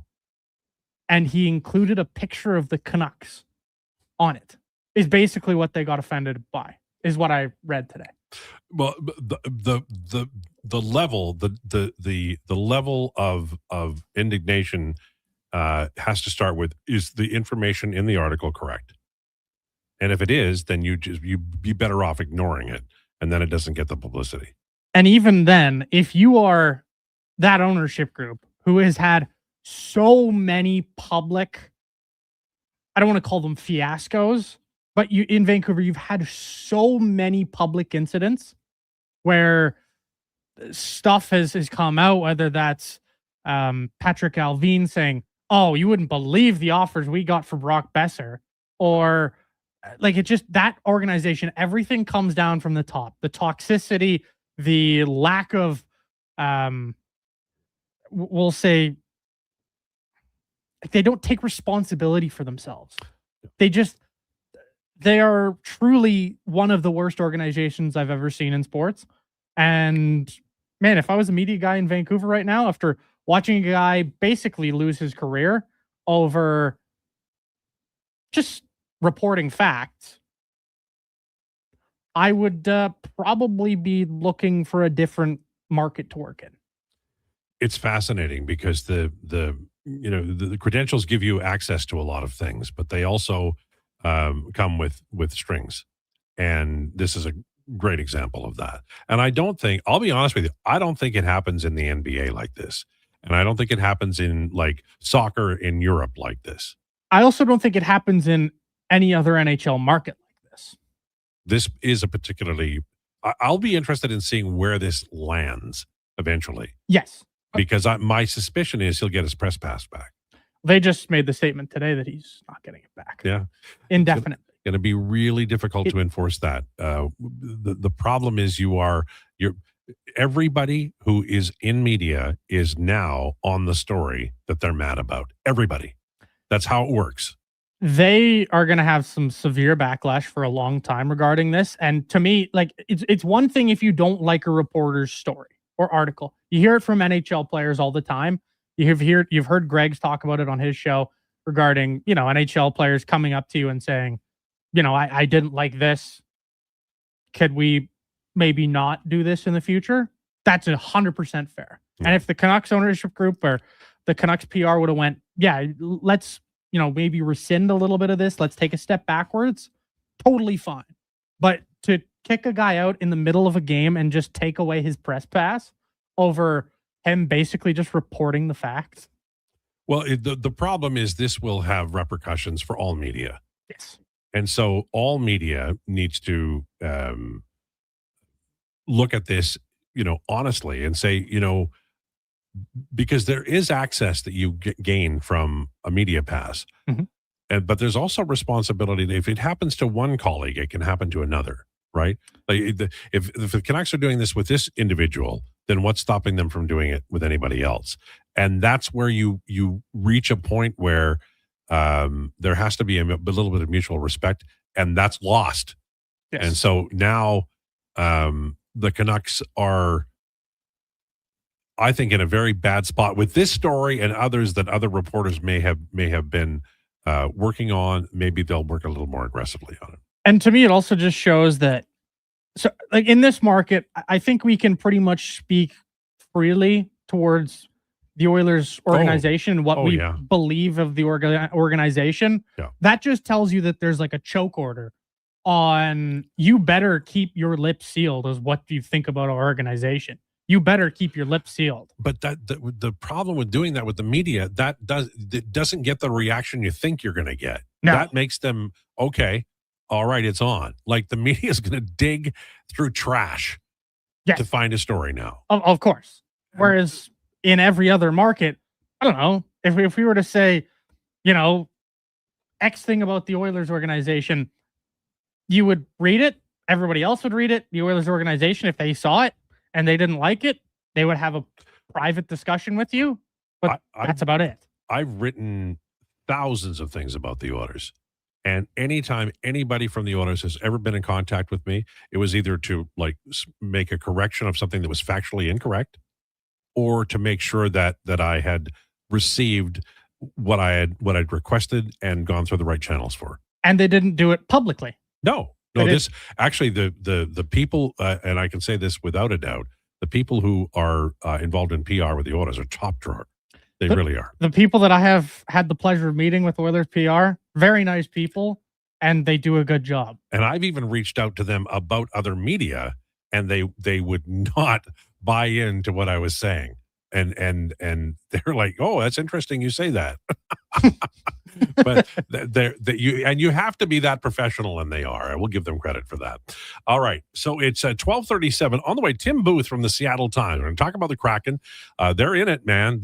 And he included a picture of the Canucks on it. Is basically what they got offended by, is what I read today. Well, the level the level of indignation has to start with, is the information in the article correct? And if it is, then you be better off ignoring it, and then it doesn't get the publicity. And even then, if you are that ownership group who has had so many public, I don't want to call them fiascos, but you in Vancouver, you've had so many public incidents where stuff has come out, whether that's Patrick Alvin saying, "Oh, you wouldn't believe the offers we got for Brock Besser," or like, it just, that organization, everything comes down from the top. The toxicity, the lack of, we'll say, they don't take responsibility for themselves. They are truly one of the worst organizations I've ever seen in sports. And man, if I was a media guy in Vancouver right now, after watching a guy basically lose his career over just reporting facts, I would probably be looking for a different market to work in. It's fascinating because the credentials give you access to a lot of things, but they also come with strings. And this is a great example of that. And I don't think, I'll be honest with you, I don't think it happens in the NBA like this. And I don't think it happens in like soccer in Europe like this. I also don't think it happens in any other NHL market like this. This is a particularly, I'll be interested in seeing where this lands eventually. Yes. Because my suspicion is he'll get his press pass back. They just made the statement today that he's not getting it back. Yeah. Indefinitely. It's going to be really difficult to enforce that. The problem is everybody who is in media is now on the story that they're mad about. Everybody. That's how it works. They are going to have some severe backlash for a long time regarding this. And to me, like, it's one thing if you don't like a reporter's story or article. You hear it from NHL players all the time. You've heard Greg's talk about it on his show regarding, NHL players coming up to you and saying, I didn't like this. Could we maybe not do this in the future? That's 100% fair. And if the Canucks ownership group or the Canucks PR would have went, yeah, let's, maybe rescind a little bit of this. Let's take a step backwards. Totally fine. But to kick a guy out in the middle of a game and just take away his press pass over him basically just reporting the facts. Well, the problem is this will have repercussions for all media. Yes. And so all media needs to look at this, honestly and say, because there is access that you gain from a media pass. Mm-hmm. But there's also responsibility that if it happens to one colleague, it can happen to another, right? Like if the Canucks are doing this with this individual, then what's stopping them from doing it with anybody else? And that's where you reach a point where there has to be a little bit of mutual respect, and that's lost. Yes. And so now the Canucks are, I think, in a very bad spot with this story and others that other reporters may have been working on. Maybe they'll work a little more aggressively on it. And to me, it also just shows that, so like in this market, I think we can pretty much speak freely towards the Oilers organization and what we believe of the organization. Yeah. That just tells you that there's like a choke order on, you better keep your lips sealed as what you think about our organization. You better keep your lips sealed. But the problem with doing that with the media, it doesn't get the reaction you think you're going to get. No. That makes them, okay, all right, it's on. Like the media is going to dig through trash to find a story now. Of course. Whereas in every other market, I don't know, if we were to say, you know, X thing about the Oilers organization, you would read it. Everybody else would read it. The Oilers organization, if they saw it and they didn't like it, they would have a private discussion with you. But that's about it. I've written thousands of things about the Oilers. And anytime anybody from the Oilers has ever been in contact with me, it was either to make a correction of something that was factually incorrect, or to make sure that I had received what I'd requested and gone through the right channels for. And they didn't do it publicly. No. This actually the people, and I can say this without a doubt, the people who are involved in PR with the Oilers are top drawer. They really are. The people that I have had the pleasure of meeting with Oilers PR, very nice people, and they do a good job. And I've even reached out to them about other media, and they would not buy into what I was saying. And they're like, "Oh, that's interesting you say that." But you have to be that professional, and they are. I will give them credit for that. All right, so it's 12:37 on the way. Tim Booth from the Seattle Times. We're going to talk about the Kraken. They're in it, man.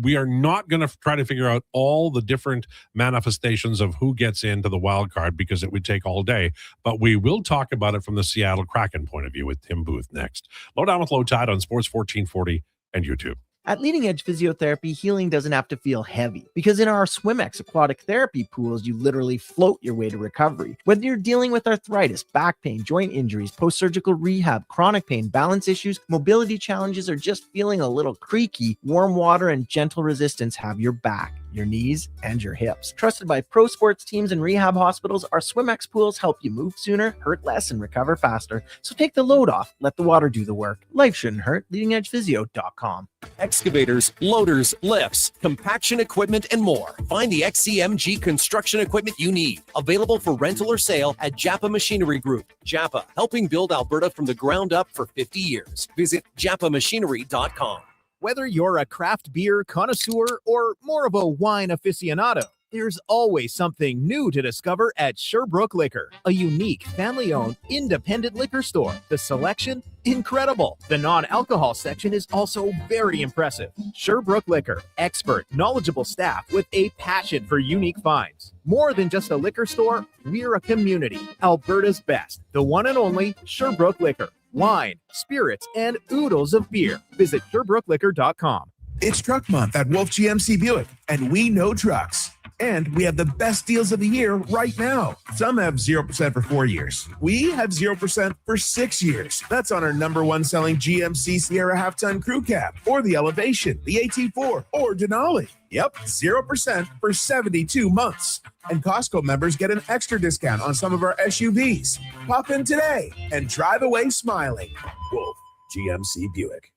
We are not going to try to figure out all the different manifestations of who gets into the wild card, because it would take all day. But we will talk about it from the Seattle Kraken point of view with Tim Booth next. Lowdown with Lowetide on Sports 1440 and YouTube. At Leading Edge Physiotherapy, healing doesn't have to feel heavy, because in our SwimX aquatic therapy pools, you literally float your way to recovery. Whether you're dealing with arthritis, back pain, joint injuries, post-surgical rehab, chronic pain, balance issues, mobility challenges, or just feeling a little creaky, warm water and gentle resistance have your back, your knees, and your hips. Trusted by pro sports teams and rehab hospitals, our SwimX pools help you move sooner, hurt less, and recover faster. So take the load off. Let the water do the work. Life shouldn't hurt. LeadingEdgePhysio.com. Excavators, loaders, lifts, compaction equipment, and more. Find the XCMG construction equipment you need. Available for rental or sale at Japa Machinery Group. Japa, helping build Alberta from the ground up for 50 years. Visit japamachinery.com. Whether you're a craft beer connoisseur or more of a wine aficionado, there's always something new to discover at Sherbrooke Liquor, a unique family-owned independent liquor store. The selection, incredible. The non-alcohol section is also very impressive. Sherbrooke Liquor, expert, knowledgeable staff with a passion for unique finds. More than just a liquor store, we're a community. Alberta's best, the one and only Sherbrooke Liquor. Wine, spirits, and oodles of beer. Visit SherbrookeLiquor.com. It's Truck Month at Wolf GMC Buick, and we know trucks. And we have the best deals of the year right now. Some have 0% for 4 years. We have 0% for 6 years. That's on our #1 selling GMC Sierra half-ton crew cab, or the Elevation, the AT4, or Denali. Yep, 0% for 72 months. And Costco members get an extra discount on some of our SUVs. Pop in today and drive away smiling. Wolf GMC Buick.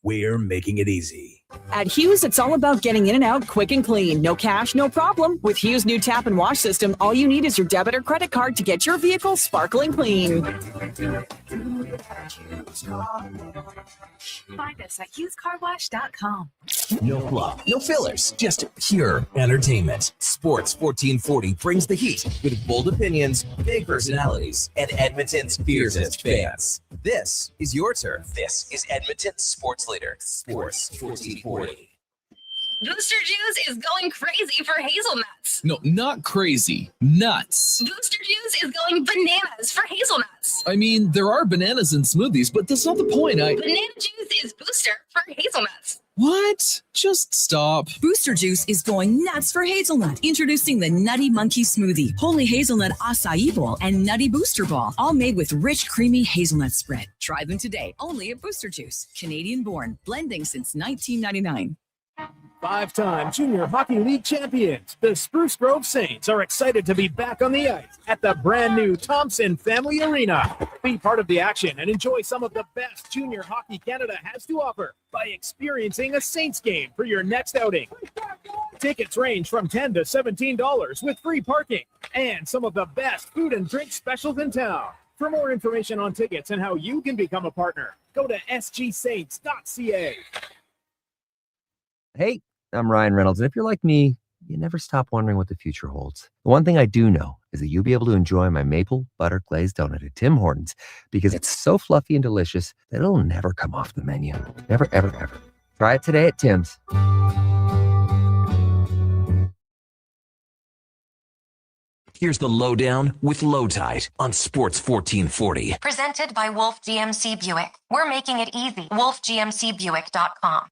We're making it easy. At Hughes, it's all about getting in and out quick and clean. No cash, no problem. With Hughes' new tap and wash system, all you need is your debit or credit card to get your vehicle sparkling clean. Find us at HughesCarWash.com. No fluff, no fillers, just pure entertainment. Sports 1440 brings the heat with bold opinions, big personalities, and Edmonton's fiercest fans. This is your turf. This is Edmonton's sports leader, Sports 1440. Booster Juice is going crazy for hazelnuts. No, not crazy. Nuts. Booster Juice is going bananas for hazelnuts. I mean, there are bananas in smoothies, but that's not the point. Banana juice is booster for hazelnuts. What? Just stop. Booster Juice is going nuts for hazelnut. Introducing the Nutty Monkey Smoothie, Holy Hazelnut Acai Bowl, and Nutty Booster Ball, all made with rich, creamy hazelnut spread. Try them today, only at Booster Juice. Canadian born, blending since 1999. Five-time Junior Hockey League champions, the Spruce Grove Saints, are excited to be back on the ice at the brand new Thompson Family Arena. Be part of the action and enjoy some of the best Junior Hockey Canada has to offer by experiencing a Saints game for your next outing. Tickets range from $10 to $17 with free parking and some of the best food and drink specials in town. For more information on tickets and how you can become a partner, go to sgsaints.ca. Hey, I'm Ryan Reynolds, and if you're like me, you never stop wondering what the future holds. The one thing I do know is that you'll be able to enjoy my maple butter glazed donut at Tim Hortons because it's so fluffy and delicious that it'll never come off the menu. Never, ever, ever. Try it today at Tim's. Here's the Lowdown with Lowetide on Sports 1440. Presented by Wolf GMC Buick. We're making it easy. WolfGMCBuick.com.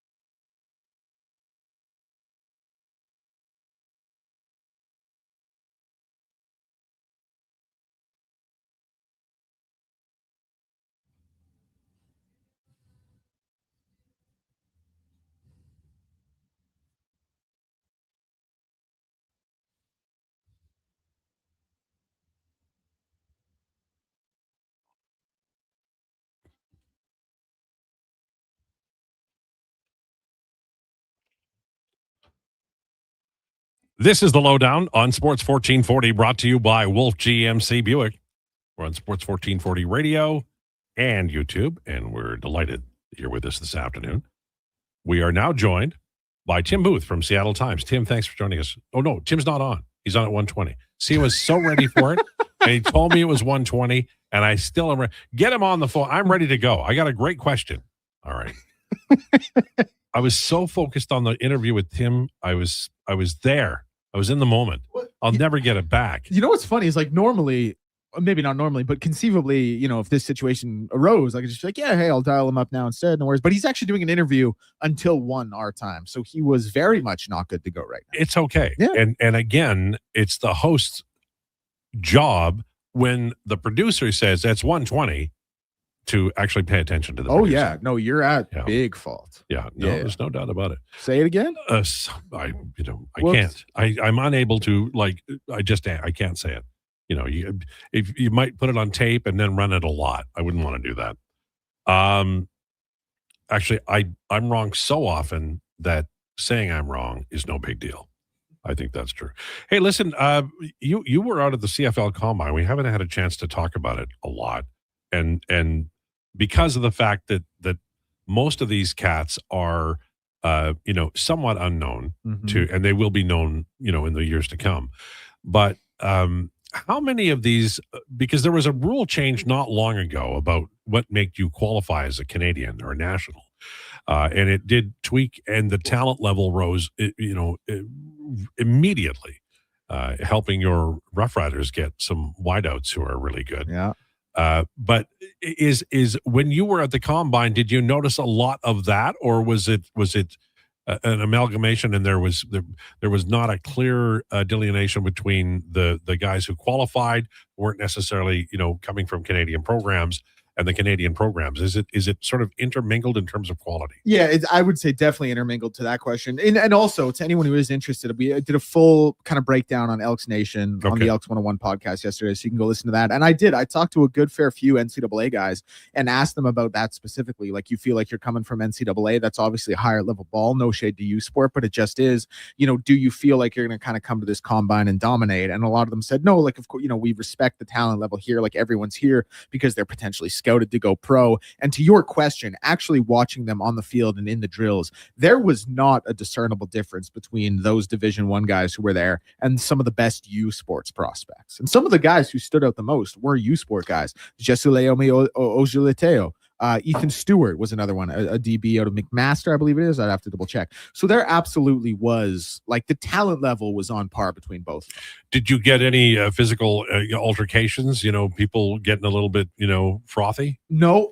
This is the Lowdown on Sports 1440, brought to you by Wolf GMC Buick. We're on Sports 1440 Radio and YouTube, and we're delighted that you're with us this afternoon. We are now joined by Tim Booth from Seattle Times. Tim, thanks for joining us. Oh, no, Tim's not on. He's on at 1:20. See, I was so ready for it, and he told me it was 1:20, and I still am ready. Get him on the phone. I'm ready to go. I got a great question. All right. I was so focused on the interview with Tim. I was there. I was in the moment. I'll never get it back. You know what's funny is like normally, maybe not normally, but conceivably, you know, if this situation arose, I could just be like, yeah, hey, I'll dial him up now instead. No worries. But he's actually doing an interview until 1 our time. So he was very much not good to go right now. It's okay. Yeah. And again, it's the host's job when the producer says that's 1:20 to actually pay attention to the producer. Yeah. No, you're at big fault. Yeah. No, there's no doubt about it. Say it again. I can't. I'm unable to, I can't say it. You know, if you might put it on tape and then run it a lot. I wouldn't want to do that. Actually, I'm wrong so often that saying I'm wrong is no big deal. I think that's true. Hey, listen, you were out at the CFL Combine. We haven't had a chance to talk about it a lot, and because of the fact that most of these cats are, somewhat unknown and they will be known, in the years to come. But how many of these, because there was a rule change not long ago about what made you qualify as a Canadian or a national, and it did tweak, and the talent level rose, immediately, helping your Rough Riders get some wideouts who are really good. Yeah. But is when you were at the Combine, did you notice a lot of that, or was it an amalgamation, and there was not a clear delineation between the guys who qualified, weren't necessarily coming from Canadian programs, and the Canadian programs? Is it sort of intermingled in terms of quality? Yeah, I would say definitely intermingled to that question. And also to anyone who is interested, we did a full kind of breakdown on Elks Nation on the Elks 101 podcast yesterday, so you can go listen to that. And I talked to a good fair few NCAA guys and asked them about that specifically. Like, you feel like you're coming from NCAA, that's obviously a higher level ball, no shade to you sport, but it just is. Do you feel like you're going to kind of come to this Combine and dominate? And a lot of them said, no, like, of course, we respect the talent level here. Like, everyone's here because they're potentially scouted to go pro. And to your question, actually watching them on the field and in the drills, there was not a discernible difference between those Division I guys who were there and some of the best U Sports prospects. And some of the guys who stood out the most were U Sport guys. Jesuleomi Ojuleteo. Ethan Stewart was another one, a DB out of McMaster, I believe it is. I'd have to double check. So there absolutely was, like, the talent level was on par between both of them. Did you get any physical altercations? People getting a little bit, frothy? No.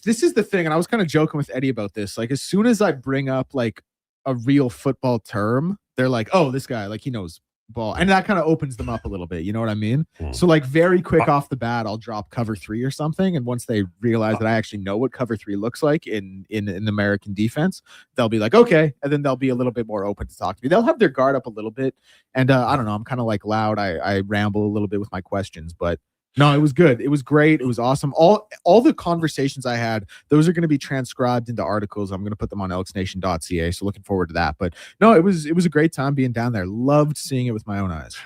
This is the thing, and I was kind of joking with Eddie about this. Like, as soon as I bring up like a real football term, they're like, "Oh, this guy, like, he knows ball," and that kind of opens them up a little bit. You know what I mean? So, like, very quick off the bat, I'll drop cover 3 or something, and once they realize that I actually know what cover 3 looks like in American defense, they'll be like, okay, and then they'll be a little bit more open to talk to me. They'll have their guard up a little bit, and I don't know, I'm kind of like loud. I ramble a little bit with my questions, but no, it was good. It was great. It was awesome. All the conversations I had, those are going to be transcribed into articles. I'm going to put them on elksnation.ca. So looking forward to that. But no, it was a great time being down there. Loved seeing it with my own eyes.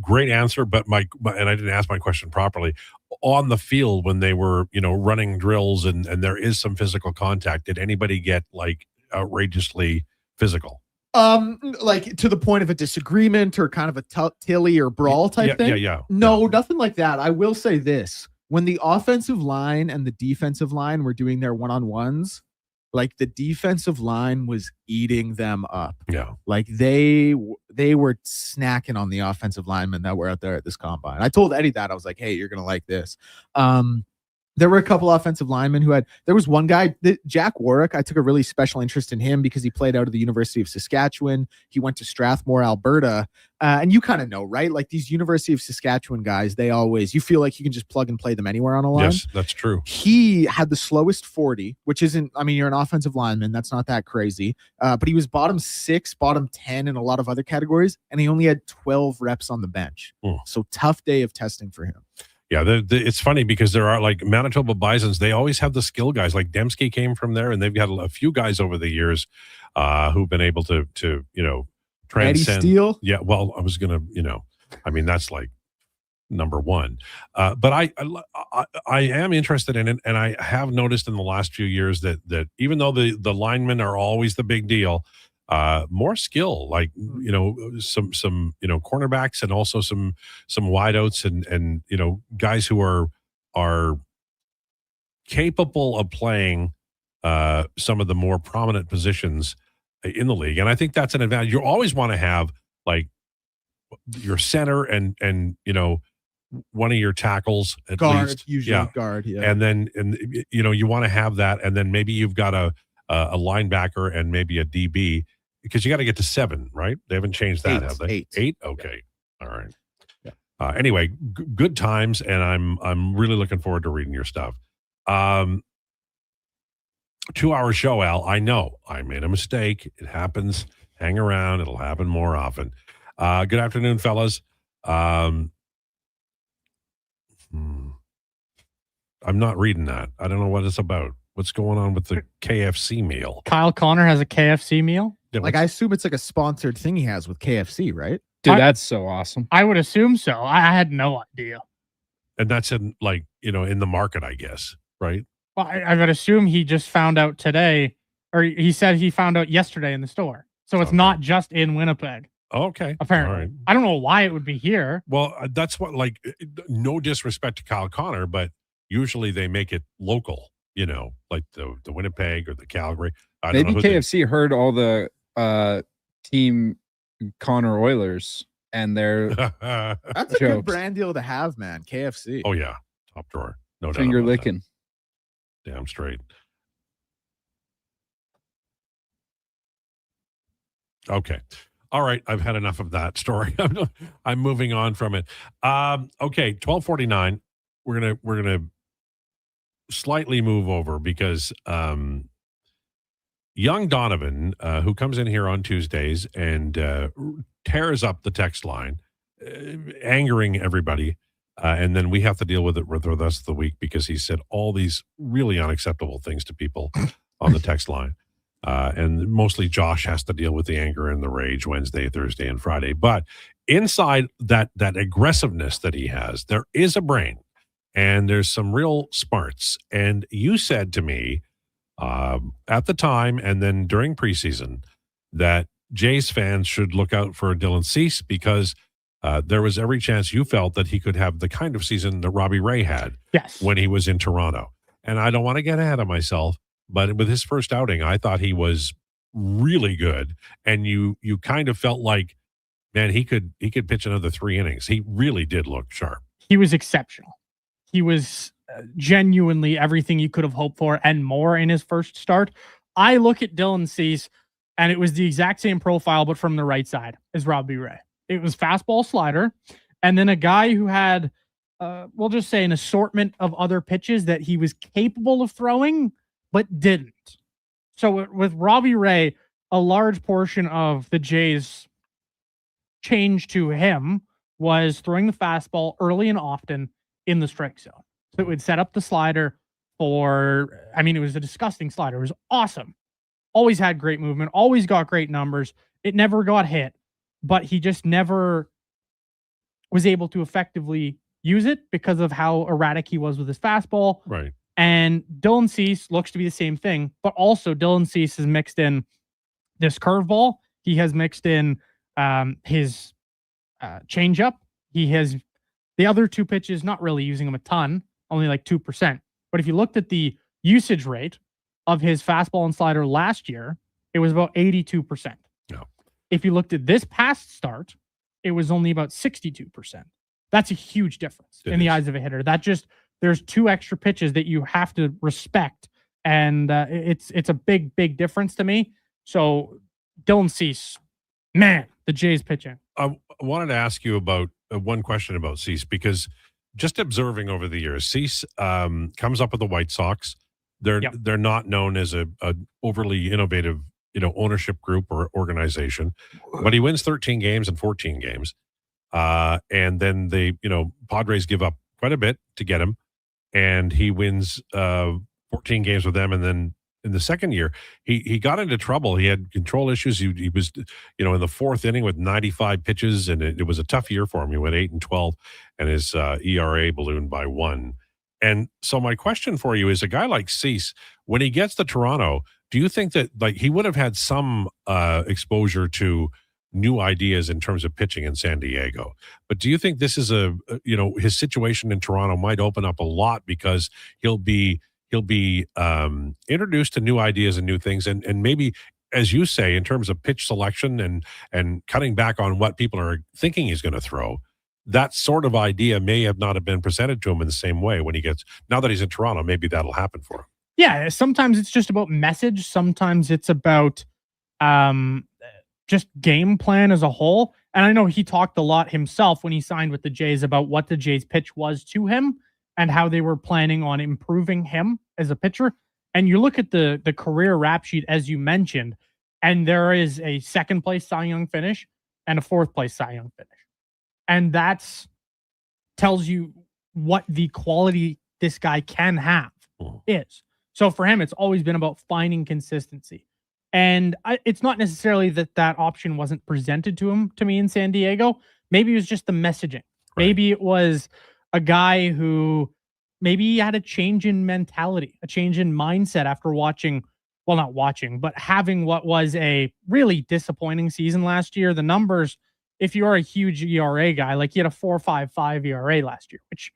Great answer, but and I didn't ask my question properly. On the field, when they were running drills and there is some physical contact, did anybody get like outrageously physical? Like to the point of a disagreement or kind of a tilly or brawl type thing? Yeah. No, nothing like that. I will say this. When the offensive line and the defensive line were doing their one-on-ones, Like the defensive line was eating them up. Yeah. Like they were snacking on the offensive linemen that were out there at this combine. I told Eddie that. I was like, hey, you're going to like this. There were a couple offensive linemen there was one guy, Jack Warwick. I took a really special interest in him because he played out of the University of Saskatchewan. He went to Strathmore, Alberta. And you kind of know, right? Like these University of Saskatchewan guys, you feel like you can just plug and play them anywhere on a line. Yes, that's true. He had the slowest 40, which isn't, I mean, you're an offensive lineman. That's not that crazy. But he was bottom 6, bottom 10 in a lot of other categories. And he only had 12 reps on the bench. So tough day of testing for him. Yeah, it's funny because there are like Manitoba Bisons. They always have the skill guys. Like Dembski came from there, and they've got a few guys over the years who've been able to transcend. Eddie Steele? Yeah, well, I was gonna, I mean that's like number one. But I am interested in it, and I have noticed in the last few years that even though the linemen are always the big deal, more skill, like some cornerbacks and also some wideouts and guys who are capable of playing some of the more prominent positions in the league. And I think that's an advantage. You always want to have like your center and one of your tackles at guard, least. usually guard, yeah. And then you want to have that, and then maybe you've got a linebacker and maybe a DB. Because you got to get to 7, right? They haven't changed that, have they? 8? Okay. Yeah. All right. Yeah. Anyway, good times, and I'm really looking forward to reading your stuff. 2-hour show, Al. I know I made a mistake. It happens. Hang around. It'll happen more often. Good afternoon, fellas. I'm not reading that. I don't know what it's about. What's going on with the KFC meal? Kyle Connor has a KFC meal. Yeah, like I assume it's like a sponsored thing he has with KFC, right? Dude, that's so awesome. I would assume so. I had no idea. And that's in in the market, I guess, right? Well, I would assume he just found out today, or he said he found out yesterday in the store. So it's not just in Winnipeg. Okay. Apparently. All right. I don't know why it would be here. Well, that's what, like, no disrespect to Kyle Connor, but usually they make it local, like the Winnipeg or the Calgary. I don't Maybe know KFC heard all the Team Connor Oilers and their that's a good brand deal to have, man. KFC. Oh yeah, top drawer, no doubt. Finger licking. Damn straight. Okay, all right. I've had enough of that story. I'm moving on from it. Okay, 12:49. We're gonna slightly move over because young Donovan, who comes in here on Tuesdays and tears up the text line, angering everybody, and then we have to deal with it for the rest of the week because he said all these really unacceptable things to people on the text line. And mostly Josh has to deal with the anger and the rage Wednesday, Thursday, and Friday. But inside that aggressiveness that he has, there is a brain, and there's some real smarts. And you said to me, at the time and then during preseason, that Jays fans should look out for Dylan Cease because there was every chance you felt that he could have the kind of season that Robbie Ray had when he was in Toronto. And I don't want to get ahead of myself, but with his first outing, I thought he was really good. And you kind of felt like, man, he could pitch another 3 innings. He really did look sharp. He was exceptional. He was genuinely everything you could have hoped for and more in his first start. I look at Dylan Cease, and it was the exact same profile, but from the right side as Robbie Ray. It was fastball slider, and then a guy who had, we'll just say, an assortment of other pitches that he was capable of throwing, but didn't. So with Robbie Ray, a large portion of the Jays' change to him was throwing the fastball early and often in the strike zone. So it would set up the slider for, it was a disgusting slider. It was awesome. Always had great movement, always got great numbers. It never got hit, but he just never was able to effectively use it because of how erratic he was with his fastball. Right. And Dylan Cease looks to be the same thing, but also Dylan Cease has mixed in this curveball. He has mixed in his changeup. He has the other 2 pitches, not really using them a ton, only like 2%. But if you looked at the usage rate of his fastball and slider last year, it was about 82%. No. If you looked at this past start, it was only about 62%. That's a huge difference in the eyes of a hitter. There's 2 extra pitches that you have to respect, and it's a big difference to me. So Dylan Cease, man, the Jays pitching. I wanted to ask you about one question about Cease, because just observing over the years, Cease comes up with the White Sox. They're not known as a overly innovative, ownership group or organization, but he wins 13 games and 14 games. And then Padres give up quite a bit to get him, and he wins 14 games with them. And then in the second year, he got into trouble. He had control issues. He was, in the fourth inning with 95 pitches, and it was a tough year for him. He went 8-12, and his ERA ballooned by 1. And so my question for you is, a guy like Cease, when he gets to Toronto, do you think that he would have had some exposure to new ideas in terms of pitching in San Diego? But do you think this is his situation in Toronto might open up a lot, because he'll be introduced to new ideas and new things, and maybe, as you say, in terms of pitch selection and cutting back on what people are thinking he's going to throw, that sort of idea may have not have been presented to him in the same way now that he's in Toronto. Maybe that'll happen for him. Yeah, sometimes it's just about message. Sometimes it's about just game plan as a whole. And I know he talked a lot himself when he signed with the Jays about what the Jays pitch was to him and how they were planning on improving him as a pitcher. And you look at the career rap sheet, as you mentioned, and there is a second place Cy Young finish and a fourth place Cy Young finish. And that's tells you what the quality this guy can have is. So for him, it's always been about finding consistency. And it's not necessarily that option wasn't presented to me in San Diego. Maybe it was just the messaging. Right. Maybe it was a guy who maybe had a change in mentality, a change in mindset after having what was a really disappointing season last year. The numbers, if you're a huge ERA guy, he had a 4.55 ERA last year, which,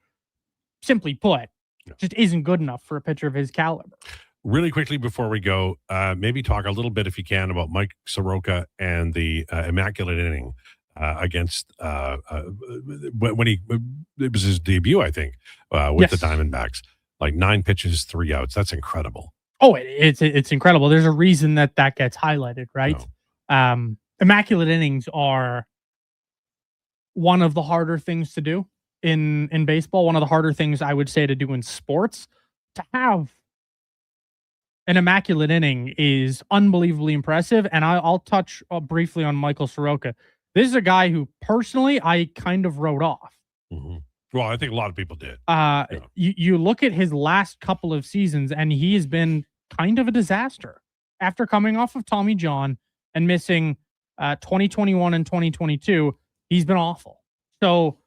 simply put, just isn't good enough for a pitcher of his caliber. Really quickly before we go, maybe talk a little bit, if you can, about Mike Soroka and the immaculate inning against when it was his debut, I think, with the Diamondbacks. 9 pitches, 3 outs. That's incredible. Oh, it's incredible. There's a reason that gets highlighted, right? No. Immaculate innings are one of the harder things to do in baseball. One of the harder things I would say to do in sports. To have an immaculate inning is unbelievably impressive. And I'll touch briefly on Michael Soroka. This is a guy who personally I kind of wrote off. Mm-hmm. Well, I think a lot of people did. You look at his last couple of seasons, and he has been kind of a disaster. After coming off of Tommy John and missing 2021 and 2022, he's been awful. So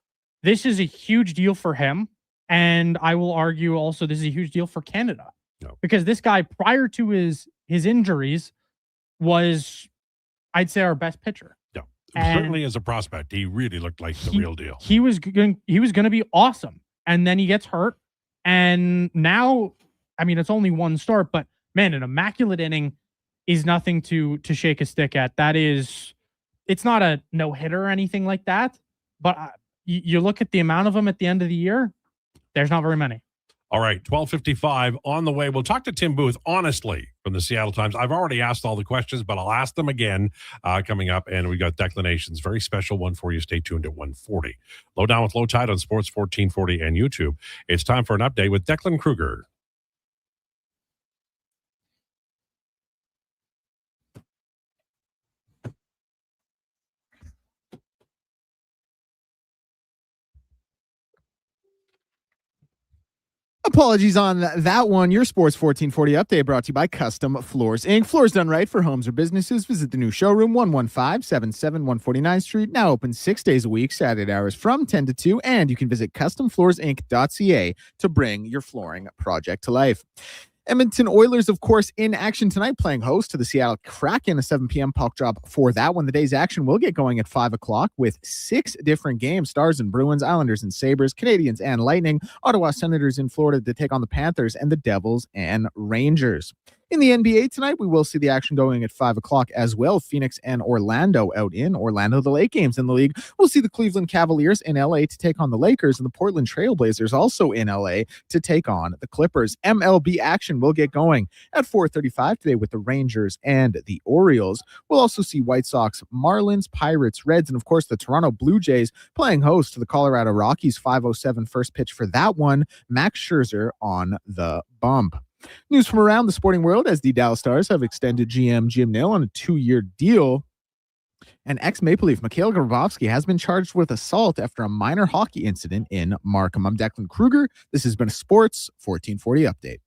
this is a huge deal for him. And I will argue also this is a huge deal for Canada. No. Because this guy, prior to his injuries, was, I'd say, our best pitcher. Yeah. Certainly as a prospect, he really looked like the real deal. He was going to be awesome. And then he gets hurt. And now, I mean, it's only one start, but man, an immaculate inning is nothing to shake a stick at. It's not a no-hitter or anything like that. But you look at the amount of them at the end of the year, there's not very many. All right, 12:55 on the way. We'll talk to Tim Booth, honestly, from the Seattle Times. I've already asked all the questions, but I'll ask them again coming up. And we got Declanations, very special one for you. Stay tuned at 1:40. Lowdown with Lowetide on Sports 1440 and YouTube. It's time for an update with Declan Krueger. Apologies on that one. Your Sports 1440 update brought to you by Custom Floors Inc. Floors done right for homes or businesses. Visit the new showroom, 11577 149th Street. Now open 6 days a week, Saturday hours from 10 to 2. And you can visit customfloorsinc.ca to bring your flooring project to life. Edmonton Oilers, of course, in action tonight, playing host to the Seattle Kraken, a 7 p.m. puck drop for that one. The day's action will get going at 5 o'clock with 6 different games. Stars and Bruins, Islanders and Sabres, Canadians and Lightning, Ottawa Senators in Florida to take on the Panthers, and the Devils and Rangers. In the NBA tonight, we will see the action going at 5 o'clock as well. Phoenix and Orlando out in Orlando. The late games in the league. We'll see the Cleveland Cavaliers in LA to take on the Lakers, and the Portland Trailblazers also in LA to take on the Clippers. MLB action will get going at 4:35 today with the Rangers and the Orioles. We'll also see White Sox, Marlins, Pirates, Reds, and of course the Toronto Blue Jays playing host to the Colorado Rockies. 5:07 first pitch for that one. Max Scherzer on the bump. News from around the sporting world as the Dallas Stars have extended GM Jim Nill on a 2-year deal. And ex-Maple Leaf Mikhail Grabovski has been charged with assault after a minor hockey incident in Markham. I'm Declan Krueger. This has been a Sports 1440 update.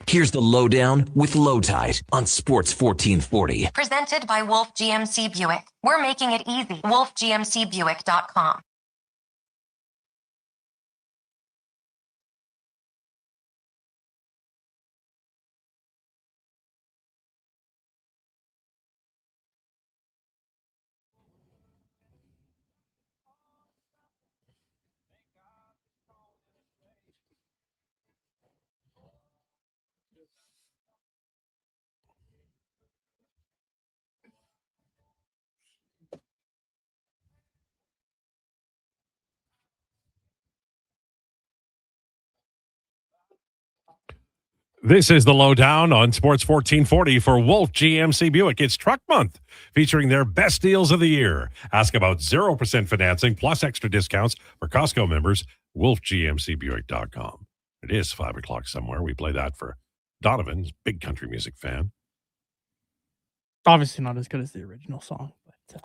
Here's the lowdown with Lowetide on Sports 1440. Presented by Wolf GMC Buick. We're making it easy. WolfGMCBuick.com. This is the lowdown on Sports 1440 for Wolf GMC Buick. It's Truck Month, featuring their best deals of the year. Ask about 0% financing plus extra discounts for Costco members. WolfGMCBuick.com. It is 5 o'clock somewhere. We play that for Donovan's big country music fan. Obviously not as good as the original song. But,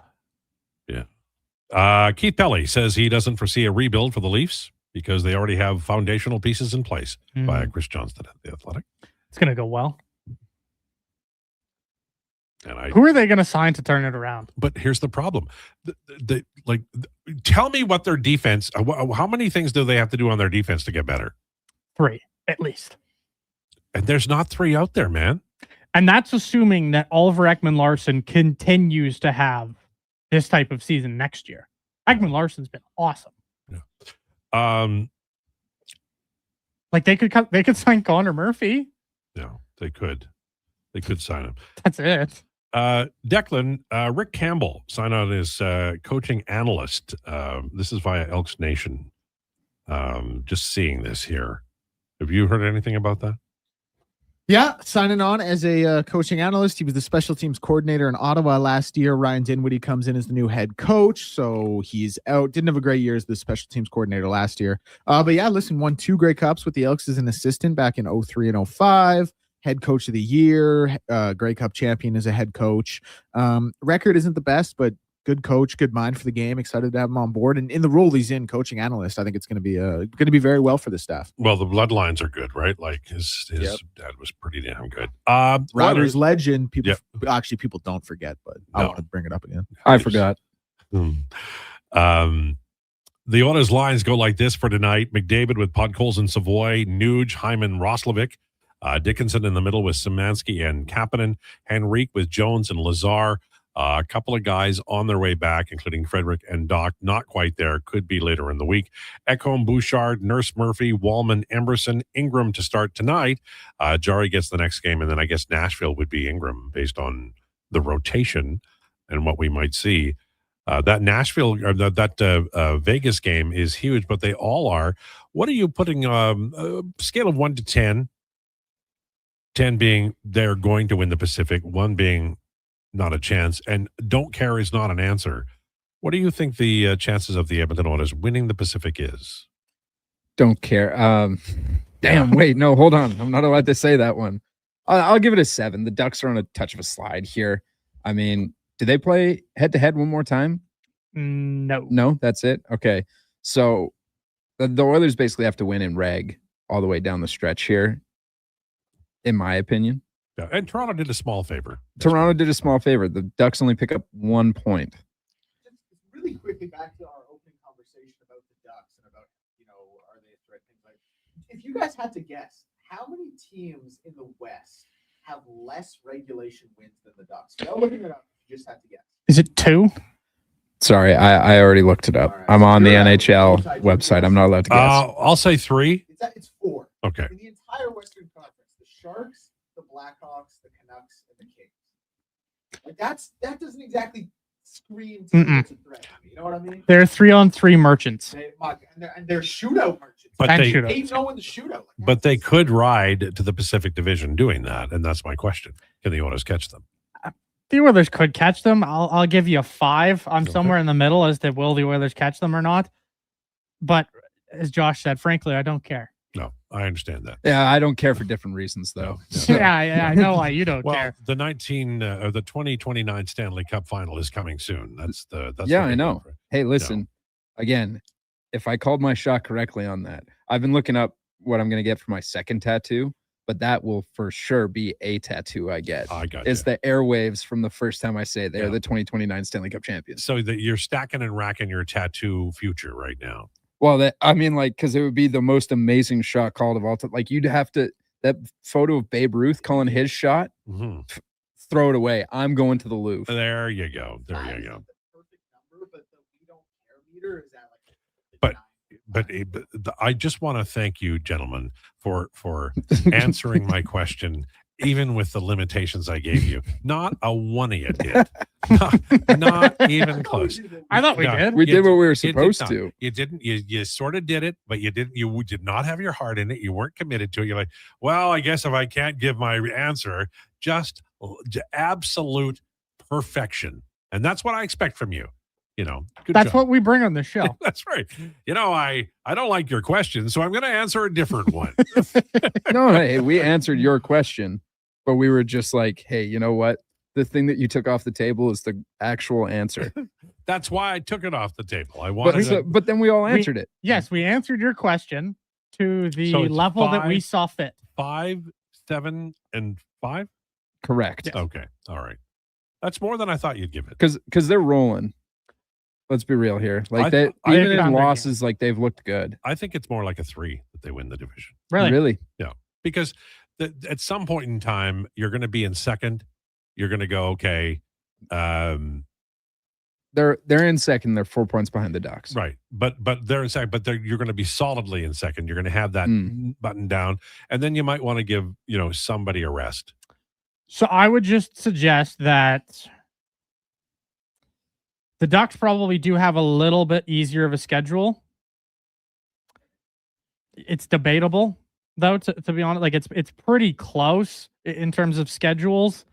yeah. Keith Pelly says he doesn't foresee a rebuild for the Leafs because they already have foundational pieces in place by Chris Johnston at The Athletic. It's going to go well. And who are they going to sign to turn it around? But here's the problem. Tell me what their defense, how many things do they have to do on their defense to get better? 3, at least. And there's not 3 out there, man. And that's assuming that Oliver Ekman-Larsson continues to have this type of season next year. Ekman-Larsson's been awesome. Like they could sign Connor Murphy. No, they could sign him. That's it. Declan, Rick Campbell signed on as coaching analyst. This is via Elks Nation. Just seeing this here. Have you heard anything about that? Yeah, signing on as a coaching analyst. He was the special teams coordinator in Ottawa last year. Ryan Dinwiddie comes in as the new head coach, so he's out. Didn't have a great year as the special teams coordinator last year. But yeah, listen, won 2 Grey Cups with the Elks as an assistant back in 03 and 05. Head coach of the year, Grey Cup champion as a head coach. Record isn't the best, but good coach, good mind for the game. Excited to have him on board. And in the role he's in, coaching analyst, I think it's going to be very well for the staff. Well, the bloodlines are good, right? Like his dad was pretty damn good. Riders legend. People don't forget, but I want to bring it up again. I forgot. The Oilers lines go like this for tonight. McDavid with Podkolzin and Savoy, Nuge, Hyman, Roslovic, Dickinson in the middle with Szymanski and Kapanen, Henrique with Jones and Lazar. A couple of guys on their way back, including Frederick and Doc, not quite there, could be later in the week. Ekholm, Bouchard, Nurse Murphy, Wallman, Emberson, Ingram to start tonight. Jari gets the next game, and then I guess Nashville would be Ingram based on the rotation and what we might see. That Nashville or that Vegas game is huge, but they all are. What are you putting a scale of 1 to 10? 10 being they're going to win the Pacific, 1 being not a chance, and don't care is not an answer. What do you think the chances of the Edmonton Oilers winning the Pacific is? Don't care. Wait, no, hold on. I'm not allowed to say that one. I'll give it a 7. The Ducks are on a touch of a slide here. I mean, do they play head-to-head one more time? No. No, that's it? Okay. So the Oilers basically have to win in reg all the way down the stretch here, in my opinion. Yeah, and Toronto did a small favor. The Ducks only pick up 1 point. Really quickly back to our opening conversation about the Ducks and about, are they a threat? Things like, if you guys had to guess, how many teams in the West have less regulation wins than the Ducks? Without looking it up, you just had to guess. Is it 2? Sorry, I already looked it up. Right, I'm on the NHL website. I'm not allowed to guess. I'll say 3. It's 4. Okay. In the entire Western Conference, the Sharks, the Blackhawks, the Canucks, and the Kings. Like that doesn't exactly scream to me as a threat. You know what I mean? They're 3-on-3 merchants. They're shootout merchants. But they 8-0 in the shootout. But they could ride to the Pacific Division doing that, and that's my question. Can the Oilers catch them? The Oilers could catch them. I'll give you a 5. I'm somewhere in the middle as to will the Oilers catch them or not. But as Josh said, frankly, I don't care. No, I understand that. Yeah, I don't care for different reasons, though. No. Yeah, I know why you don't care. The 2029 Stanley Cup Final is coming soon. That's I know. Hey, listen, again, if I called my shot correctly on that, I've been looking up what I'm going to get for my second tattoo, but that will for sure be a tattoo I get. I got It's the airwaves from the first time I say they're the 2029 Stanley Cup champions. So that you're stacking and racking your tattoo future right now. Well, because it would be the most amazing shot called of all time. Like you'd have to, that photo of Babe Ruth calling his shot, throw it away. I'm going to the Louvre. There you go. There you go. But I just want to thank you, gentlemen, for answering my question, even with the limitations I gave you. Not a one of you did. Not even close. I thought we did. We did what we were supposed to. You didn't. You sort of did it, but you didn't. You did not have your heart in it. You weren't committed to it. You're like, well, I guess if I can't give my answer, just absolute perfection, and that's what I expect from you. Good that's job. what we bring on the show. That's right. I don't like your question, so I'm going to answer a different one. No, hey, we answered your question, but we were just like, hey, you know what? The thing that you took off the table is the actual answer. That's why I took it off the table. I wanted but then we all answered it. Yes, we answered your question to the level that we saw fit. 5, 7, and 5? Correct. Yes. Okay. All right. That's more than I thought you'd give it. Because they're rolling. Let's be real here. Like even in losses, like they've looked good. I think it's more like a 3 that they win the division. Really? Yeah. Because at some point in time, you're going to be in second. You're going to go, okay, They're in second. They're 4 points behind the Ducks. Right. But they're in second, but you're going to be solidly in second. You're going to have that button down, and then you might want to give, somebody a rest. So I would just suggest that the Ducks probably do have a little bit easier of a schedule. It's debatable, though, to be honest. Like, it's pretty close in terms of schedules.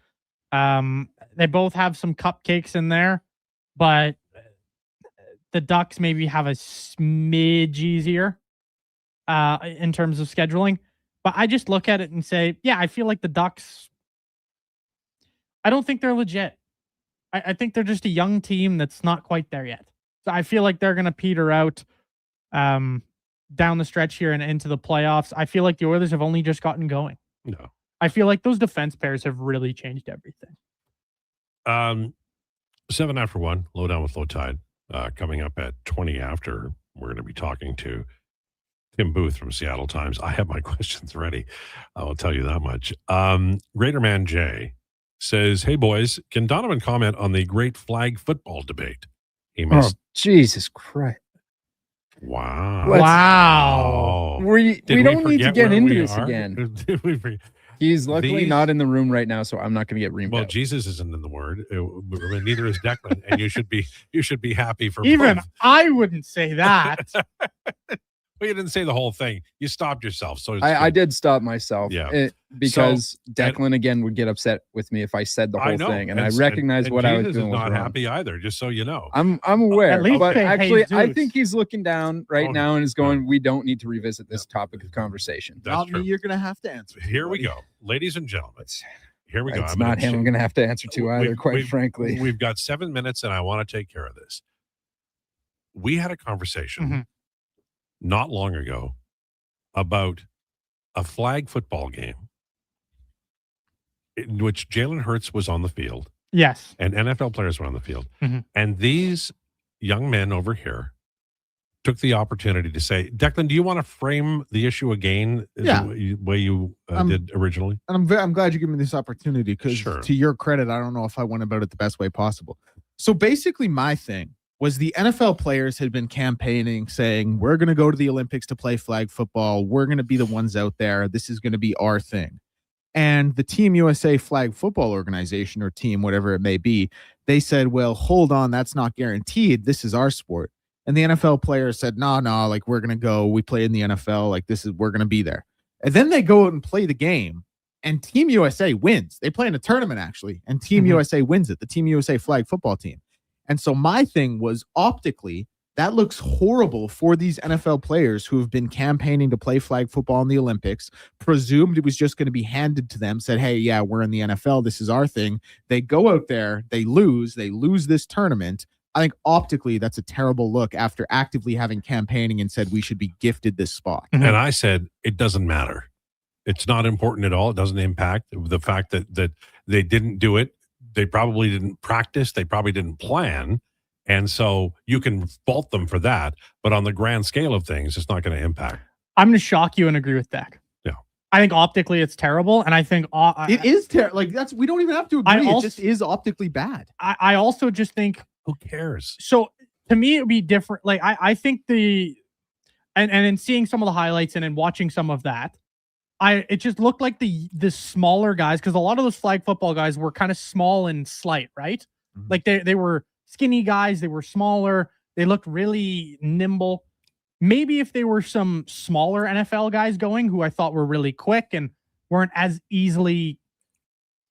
They both have some cupcakes in there, but the Ducks maybe have a smidge easier in terms of scheduling. But I just look at it and say, yeah, I feel like the Ducks, I don't think they're legit. I think they're just a young team that's not quite there yet. So I feel like they're going to peter out down the stretch here and into the playoffs. I feel like the Oilers have only just gotten going. No. I feel like those defense pairs have really changed everything. 7 after 1, Lowdown with Lowetide. Coming up at 20 after, we're going to be talking to Tim Booth from Seattle Times. I have my questions ready. I will tell you that much. Greater Man Jay says, hey, boys, can Donovan comment on the great flag football debate? He missed. Oh, Jesus Christ. Wow. Wow. We don't need to get into this are? again. Did we forget? He's luckily not in the room right now, so I'm not going to get reamed Well, out. Jesus isn't in the word. Neither is Declan, and you should be happy for Even both. I wouldn't say that. Well, you didn't say the whole thing. You stopped yourself. So I did stop myself. Yeah. Because Declan again would get upset with me if I said the whole thing, and I recognize what I was doing. Jesus is not was wrong. happy either. Just so you know, I'm aware, At least but say actually, I Jesus. think he's looking down right now and is going, "We don't need to revisit this topic of conversation." That's Not true. me, you're going to have to answer. Here we go, ladies and gentlemen. Here we go. It's not him. I'm going to have to answer to either. Quite frankly, we've got 7 minutes, and I want to take care of this. We had a conversation not long ago about a flag football game in which Jalen Hurts was on the field. Yes. And NFL players were on the field. Mhm. And these young men over here took the opportunity to say, Declan, do you want to frame the issue again Yeah. the way you did originally? And I'm glad you gave me this opportunity because, to your credit, I don't know if I went about it the best way possible. So basically, my thing was the NFL players had been campaigning, saying, we're going to go to the Olympics to play flag football. We're going to be the ones out there. This is going to be our thing. And the Team USA flag football organization or team, whatever it may be, they said, well, hold on, that's not guaranteed. This is our sport. And the NFL players said, no, like, we're going to go. We play in the NFL. Like, we're going to be there. And then they go out and play the game. And Team USA wins. They play in a tournament, actually. And Team USA wins it, the Team USA flag football team. And so my thing was, optically, that looks horrible for these NFL players who have been campaigning to play flag football in the Olympics, presumed it was just going to be handed to them, said, hey, yeah, we're in the NFL. This is our thing. They go out there, they lose this tournament. I think optically that's a terrible look after actively having campaigning and said we should be gifted this spot. And I said, it doesn't matter. It's not important at all. It doesn't impact the fact that they didn't do it. They probably didn't practice. They probably didn't plan. And so you can fault them for that. But on the grand scale of things, it's not going to impact. I'm going to shock you and agree with Dak. Yeah. I think optically it's terrible. And I think it is terrible. Like, we don't even have to agree. Also, it just is optically bad. I also just think, who cares? So to me, it would be different. Like, I think and in seeing some of the highlights and in watching some of that, it just looked like the smaller guys, because a lot of those flag football guys were kind of small and slight, right? Like they were skinny guys, they were smaller, they looked really nimble. Maybe if they were some smaller NFL guys going who I thought were really quick and weren't as easily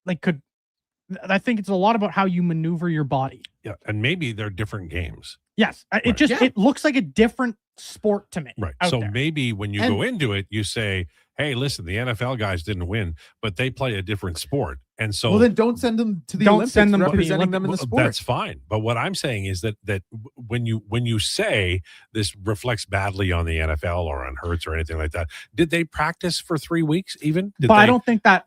I think it's a lot about how you maneuver your body. Yeah, and maybe they're different games. Yes, it looks like a different sport to me. Right. out So there. maybe when you go into it, you say, hey, listen, the NFL guys didn't win, but they play a different sport. And so Well, then don't send them to the Don't Olympics, send them to the representing them in the Well, sport. That's fine. But what I'm saying is that when you say this reflects badly on the NFL or on Hurts or anything like that, did they practice for 3 weeks even? But I don't think that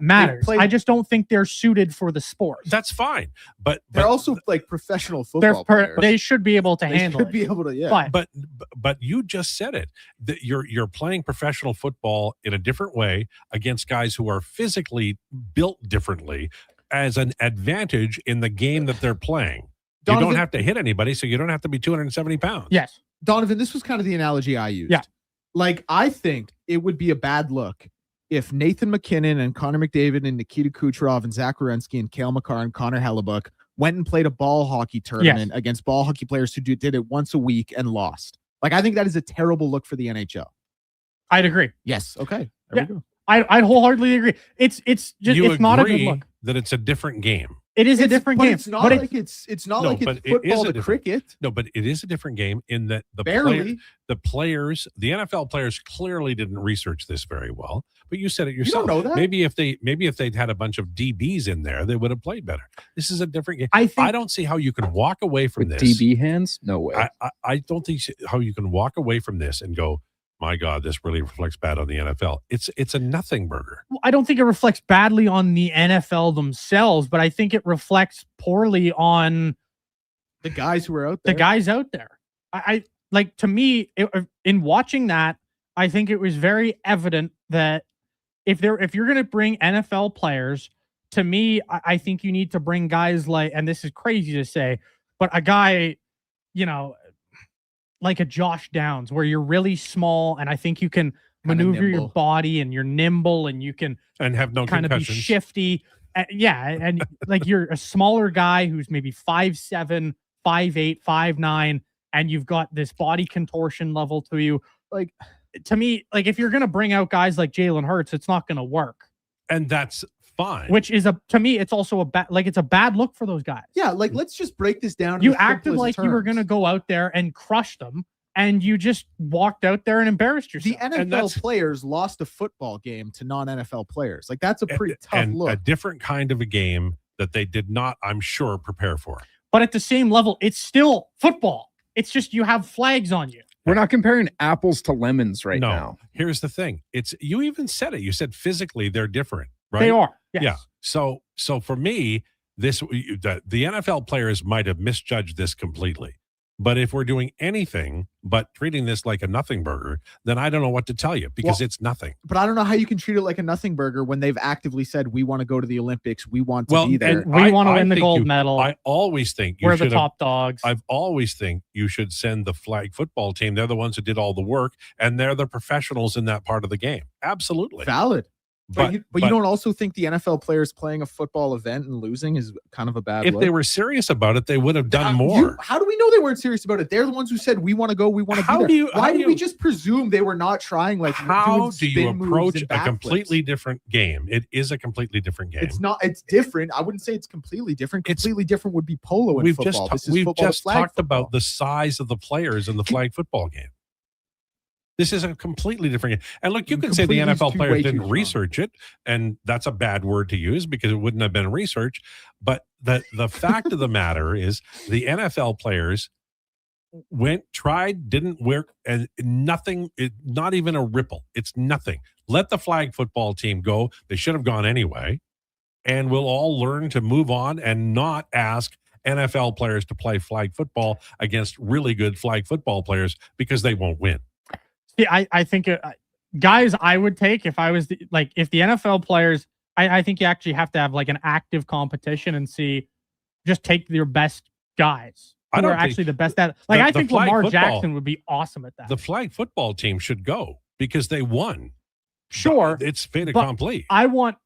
matters. played- I just don't think they're suited for the sport. That's fine. But They're also like professional football players. They should be able to They handle should it. be able to, yeah. But you just said it. That you're playing professional football in a different way against guys who are physically built differently as an advantage in the game that they're playing. Donovan, don't have to hit anybody, so you don't have to be 270 pounds. Yes. Donovan, this was kind of the analogy I used. Yeah. Like, I think it would be a bad look if Nathan McKinnon and Connor McDavid and Nikita Kucherov and Zach Werenski and Cale Makar and Connor Hellebuck went and played a ball hockey tournament against ball hockey players who did it once a week and lost. Like, I think that is a terrible look for the NHL. I'd agree. Yes. Okay. There we go. I'd wholeheartedly agree. It's just it's not a good look. That it's a different game. It is a different game. It's not like it's not like it's football to cricket. No, but it is a different game in that the players, the NFL players clearly didn't research this very well. But you said it yourself. You don't know that. Maybe if they'd had a bunch of DBs in there, they would have played better. This is a different game. I don't see how you can walk away from this. DB hands? No way. I don't think how you can walk away from this and go, my God, this really reflects bad on the NFL. It's a nothing burger. I don't think it reflects badly on the NFL themselves, but I think it reflects poorly on the guys who are out there. The guys out there. I like, to me, in watching that, I think it was very evident that if you're going to bring NFL players, to me, I think you need to bring guys like, and this is crazy to say, but a guy, like a Josh Downs, where you're really small, and I think you can maneuver your body, and you're nimble, and you can have no kind of be shifty. And like, you're a smaller guy who's maybe 5'7", 5'8", 5'9", and you've got this body contortion level to you. Like, to me, like, if you're going to bring out guys like Jalen Hurts, it's not going to work. And that's fine. Which is to me, it's also it's a bad look for those guys. Yeah, like, let's just break this down. You acted like you were going to go out there and crush them, and you just walked out there and embarrassed yourself. The NFL players lost a football game to non-NFL players. Like, that's a pretty tough look. A different kind of a game that they did not, I'm sure, prepare for. But at the same level, it's still football. It's just you have flags on you. We're not comparing apples to lemons right now. Here's the thing. You even said it. You said physically they're different, right? They are. Yes. Yeah. So for me, the NFL players might have misjudged this completely. But if we're doing anything but treating this like a nothing burger, then I don't know what to tell you, because it's nothing. But I don't know how you can treat it like a nothing burger when they've actively said, we want to go to the Olympics. We want to be there. And we want to win the gold medal. I always think we're the top dogs. I've always think you should send the flag football team. They're the ones who did all the work, and they're the professionals in that part of the game. Absolutely. Valid. But you don't also think the NFL players playing a football event and losing is kind of a bad look? If they were serious about it, they would have done more. How do we know they weren't serious about it? They're the ones who said, we want to go, we want to be there. Why did we just presume they were not trying? Like, how do you approach a completely different game? It is a completely different game. It's not. It's different. I wouldn't say it's completely different. Completely different would be polo and football. We've just talked about the size of the players in the flag football game. This is a completely different game. And look, you can say the NFL players didn't research it, and that's a bad word to use because it wouldn't have been research. But the fact of the matter is the NFL players tried, didn't work, and nothing, not even a ripple. It's nothing. Let the flag football team go. They should have gone anyway. And we'll all learn to move on and not ask NFL players to play flag football against really good flag football players because they won't win. See, I think guys I would take if I was if the NFL players, I think you actually have to have like an active competition and just take your best guys who are actually the best at. Like, I think Lamar Jackson would be awesome at that. The flag football team should go because they won. Sure, it's fait accompli. I want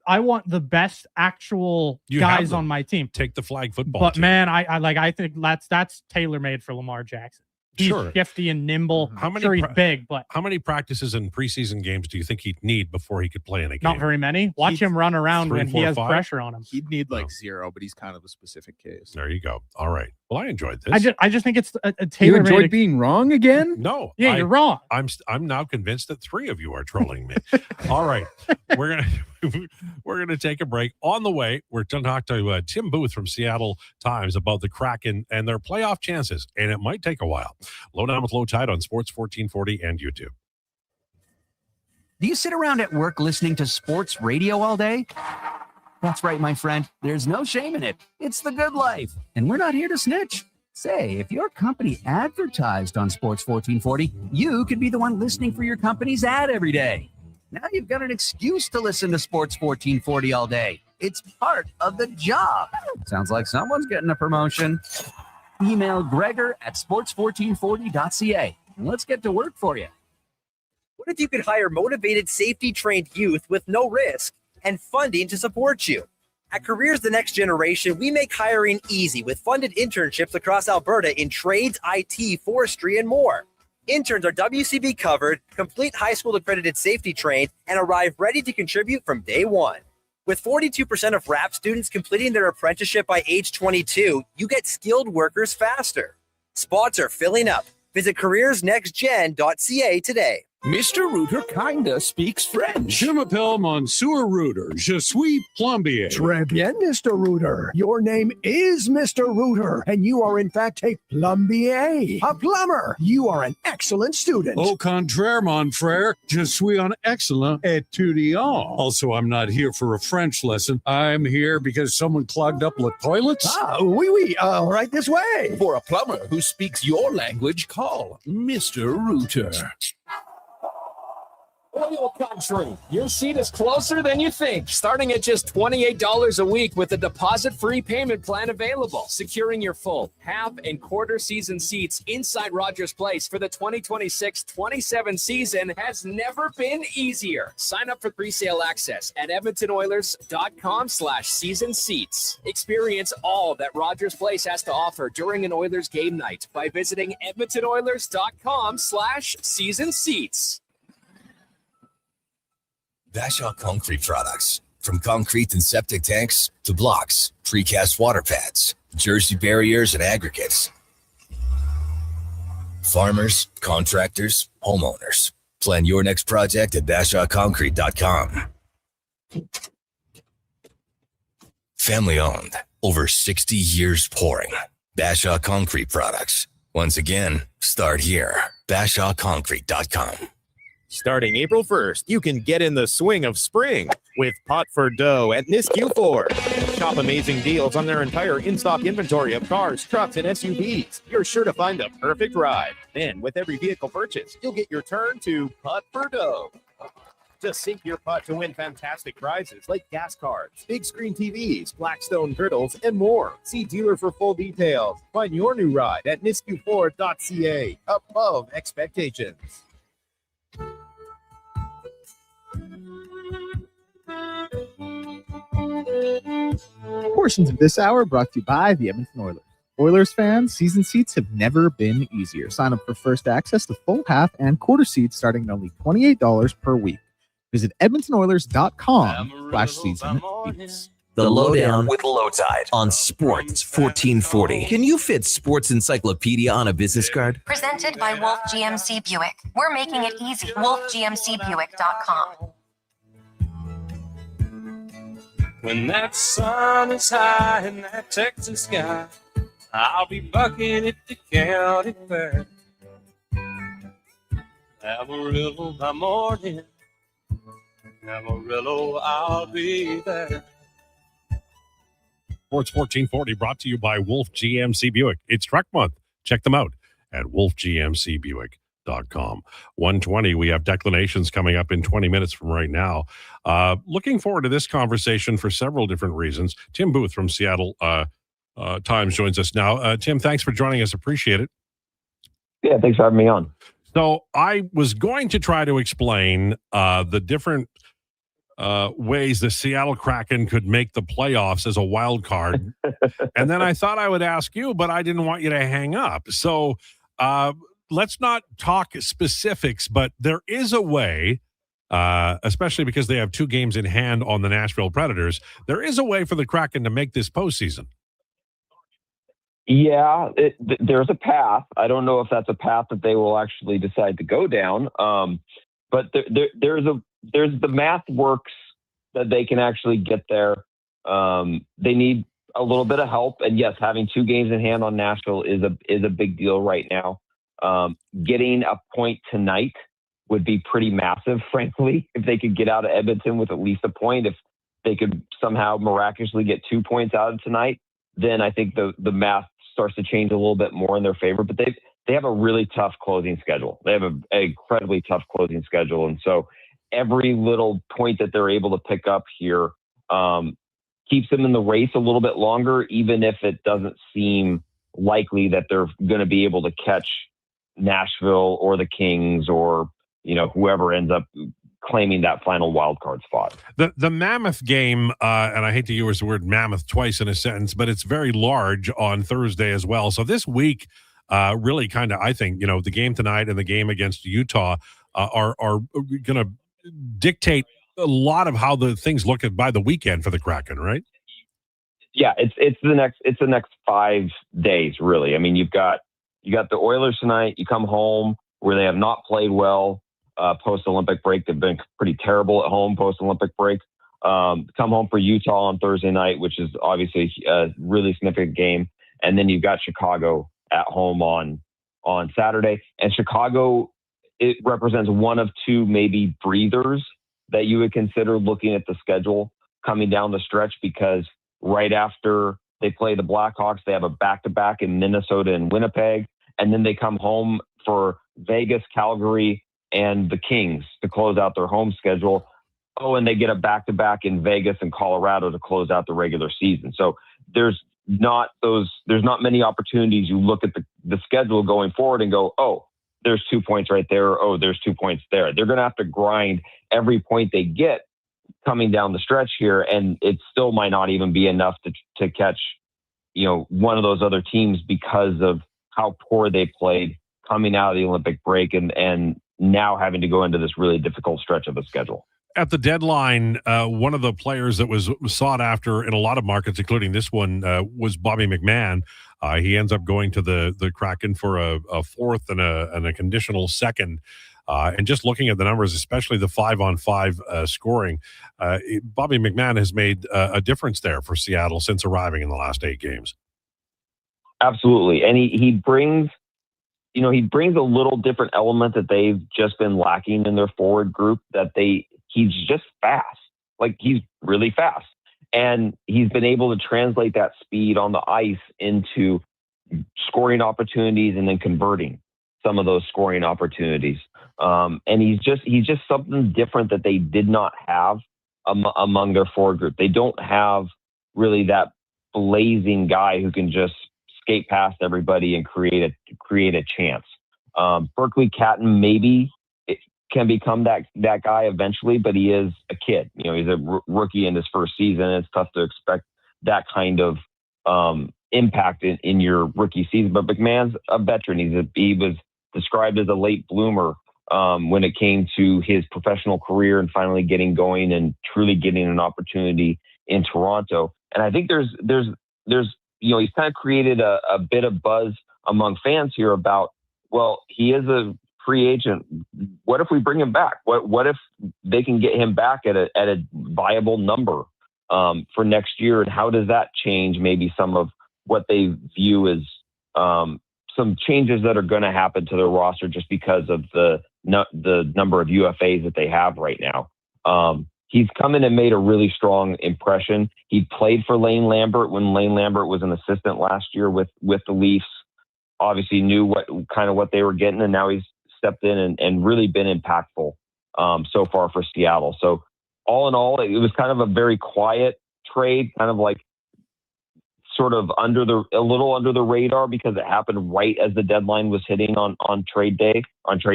the best actual guys on my team. Take the flag football. But team. man, I think that's tailor made for Lamar Jackson. He's shifty and nimble. He's big, but how many practices and preseason games do you think he'd need before he could play in a game? Not very many. Watch him run around when he has pressure on him. He'd need zero, but he's kind of a specific case. There you go. All right. Well, I enjoyed this. I just think it's a tailor made. You enjoyed being wrong again? No. Yeah, you're wrong. I'm now convinced that 3 of you are trolling me. All right. We're gonna take a break. On the way, we're going to talk to Tim Booth from Seattle Times about the Kraken and their playoff chances, and it might take a while. Lowdown with Lowetide on Sports 1440 and YouTube. Do you sit around at work listening to sports radio all day? That's right, my friend. There's no shame in it. It's the good life, and we're not here to snitch. Say, if your company advertised on Sports 1440, you could be the one listening for your company's ad every day. Now you've got an excuse to listen to Sports 1440 all day. It's part of the job. Sounds like someone's getting a promotion. Email Gregor at sports1440.ca. Let's get to work for you. What if you could hire motivated, safety-trained youth with no risk and funding to support you? At Careers The Next Generation, we make hiring easy with funded internships across Alberta in trades, IT, forestry, and more. Interns are WCB covered, complete high school accredited safety trained, and arrive ready to contribute from day one. With 42% of RAP students completing their apprenticeship by age 22, you get skilled workers faster. Spots are filling up. Visit careersnextgen.ca today. Mr. Rooter kinda speaks French. Je m'appelle Monsieur Rooter. Je suis plombier. Très bien, Mr. Rooter. Your name is Mr. Rooter, and you are in fact a plombier, a plumber. You are an excellent student. Au contraire, mon frère, je suis un excellent étudiant. Also, I'm not here for a French lesson. I'm here because someone clogged up the toilets. Ah, oui, right this way. For a plumber who speaks your language, call Mr. Rooter. Oil Country. Your seat is closer than you think. Starting at just $28 a week with a deposit-free payment plan available. Securing your full, half, and quarter season seats inside Rogers Place for the 2026-27 season has never been easier. Sign up for pre-sale access at edmontonoilers.com/season seats. Experience all that Rogers Place has to offer during an Oilers game night by visiting edmontonoilers.com/season seats. Bashaw Concrete Products. From concrete and septic tanks to blocks, precast water pads, jersey barriers, and aggregates. Farmers, contractors, homeowners. Plan your next project at BashawConcrete.com. Family owned. Over 60 years pouring. Bashaw Concrete Products. Once again, start here. BashawConcrete.com. Starting April 1st, you can get in the swing of spring with Pot for Dough at Nisku Ford. Shop amazing deals on their entire in-stock inventory of cars, trucks, and SUVs. You're sure to find the perfect ride. Then, with every vehicle purchase, you'll get your turn to Pot for Dough. Just sink your putt to win fantastic prizes like gas cards, big screen TVs, Blackstone griddles, and more. See dealer for full details. Find your new ride at niskuford.ca. Above expectations. Portions of this hour brought to you by the Edmonton Oilers. Oilers fans, season seats have never been easier. Sign up for first access to full, half, and quarter seats starting at only $28 per week. Visit edmontonoilers.com/season seats. The Lowdown with Lowetide on Sports 1440. Can you fit Sports Encyclopedia on a business card? Presented by Wolf GMC Buick. We're making it easy. WolfGMCBuick.com. When that sun is high in that Texas sky, I'll be bucking at the county fair. Amarillo by morning, Amarillo, I'll be there. Sports 1440 brought to you by Wolf GMC Buick. It's Truck Month. Check them out at wolfgmcbuick.com. 1:20, we have Declanations coming up in 20 minutes from right now. Looking forward to this conversation for several different reasons. Tim Booth from Seattle Times joins us now. Tim, thanks for joining us. Appreciate it. Yeah, thanks for having me on. So I was going to try to explain the different ways the Seattle Kraken could make the playoffs as a wild card. And then I thought I would ask you, but I didn't want you to hang up. So let's not talk specifics, but there is a way, especially because they have 2 games in hand on the Nashville Predators, there is a way for the Kraken to make this postseason. Yeah, there's a path. I don't know if that's a path that they will actually decide to go down. But there's the math works that they can actually get there. They need a little bit of help, and yes, having 2 games in hand on Nashville is a big deal right now. Getting a point tonight would be pretty massive, frankly. If they could get out of Edmonton with at least a point, if they could somehow miraculously get 2 points out of tonight, then I think the math starts to change a little bit more in their favor. But they have a really tough closing schedule. They have an incredibly tough closing schedule. And so every little point that they're able to pick up here keeps them in the race a little bit longer, even if it doesn't seem likely that they're going to be able to catch Nashville or the Kings or, whoever ends up claiming that final wild card spot. The Mammoth game, and I hate to use the word mammoth twice in a sentence, but it's very large on Thursday as well. So this week, really kind of, I think, the game tonight and the game against Utah are going to dictate a lot of how the things look by the weekend for the Kraken, right? Yeah, it's the next 5 days, really. I mean, you got the Oilers tonight. You come home where they have not played well post-Olympic break. They've been pretty terrible at home post-Olympic break. Come home for Utah on Thursday night, which is obviously a really significant game. And then you've got Chicago at home on Saturday. And Chicago, it represents one of two maybe breathers that you would consider looking at the schedule coming down the stretch, because right after they play the Blackhawks, they have a back-to-back in Minnesota and Winnipeg. And then they come home for Vegas, Calgary, and the Kings to close out their home schedule. Oh, and they get a back-to-back in Vegas and Colorado to close out the regular season. So there's not many opportunities. You look at the schedule going forward and go, oh, there's 2 points right there. Oh, there's 2 points there. They're going to have to grind every point they get coming down the stretch here, and it still might not even be enough to catch, one of those other teams because of how poor they played coming out of the Olympic break and now having to go into this really difficult stretch of the schedule. At the deadline, one of the players that was sought after in a lot of markets, including this one, was Bobby McMahon. He ends up going to the Kraken for a fourth and a conditional second. And just looking at the numbers, especially the 5-on-5 scoring, Bobby McMahon has made a difference there for Seattle since arriving in the last 8 games. Absolutely. And he brings a little different element that they've just been lacking in their forward group, he's just fast. Like, he's really fast. And he's been able to translate that speed on the ice into scoring opportunities and then converting some of those scoring opportunities. And he's just something different that they did not have among their forward group. They don't have really that blazing guy who can just skate past everybody and create a chance. Berkeley Catton maybe can become that guy eventually, but he is a kid. He's a rookie in his first season. It's tough to expect that kind of impact in your rookie season. But McMahon's a veteran. He was described as a late bloomer when it came to his professional career and finally getting going and truly getting an opportunity in Toronto. And I think there's he's kind of created a bit of buzz among fans here about, well, he is a free agent. What if we bring him back? What if they can get him back at a viable number for next year? And how does that change maybe some of what they view as some changes that are going to happen to their roster just because of the number of UFAs that they have right now? He's come in and made a really strong impression. He played for Lane Lambert when Lane Lambert was an assistant last year with the Leafs. Obviously knew what they were getting, and now he's stepped in and really been impactful so far for Seattle. So all in all, it was kind of a very quiet trade, kind of like sort of a little under the radar because it happened right as the deadline was hitting on trade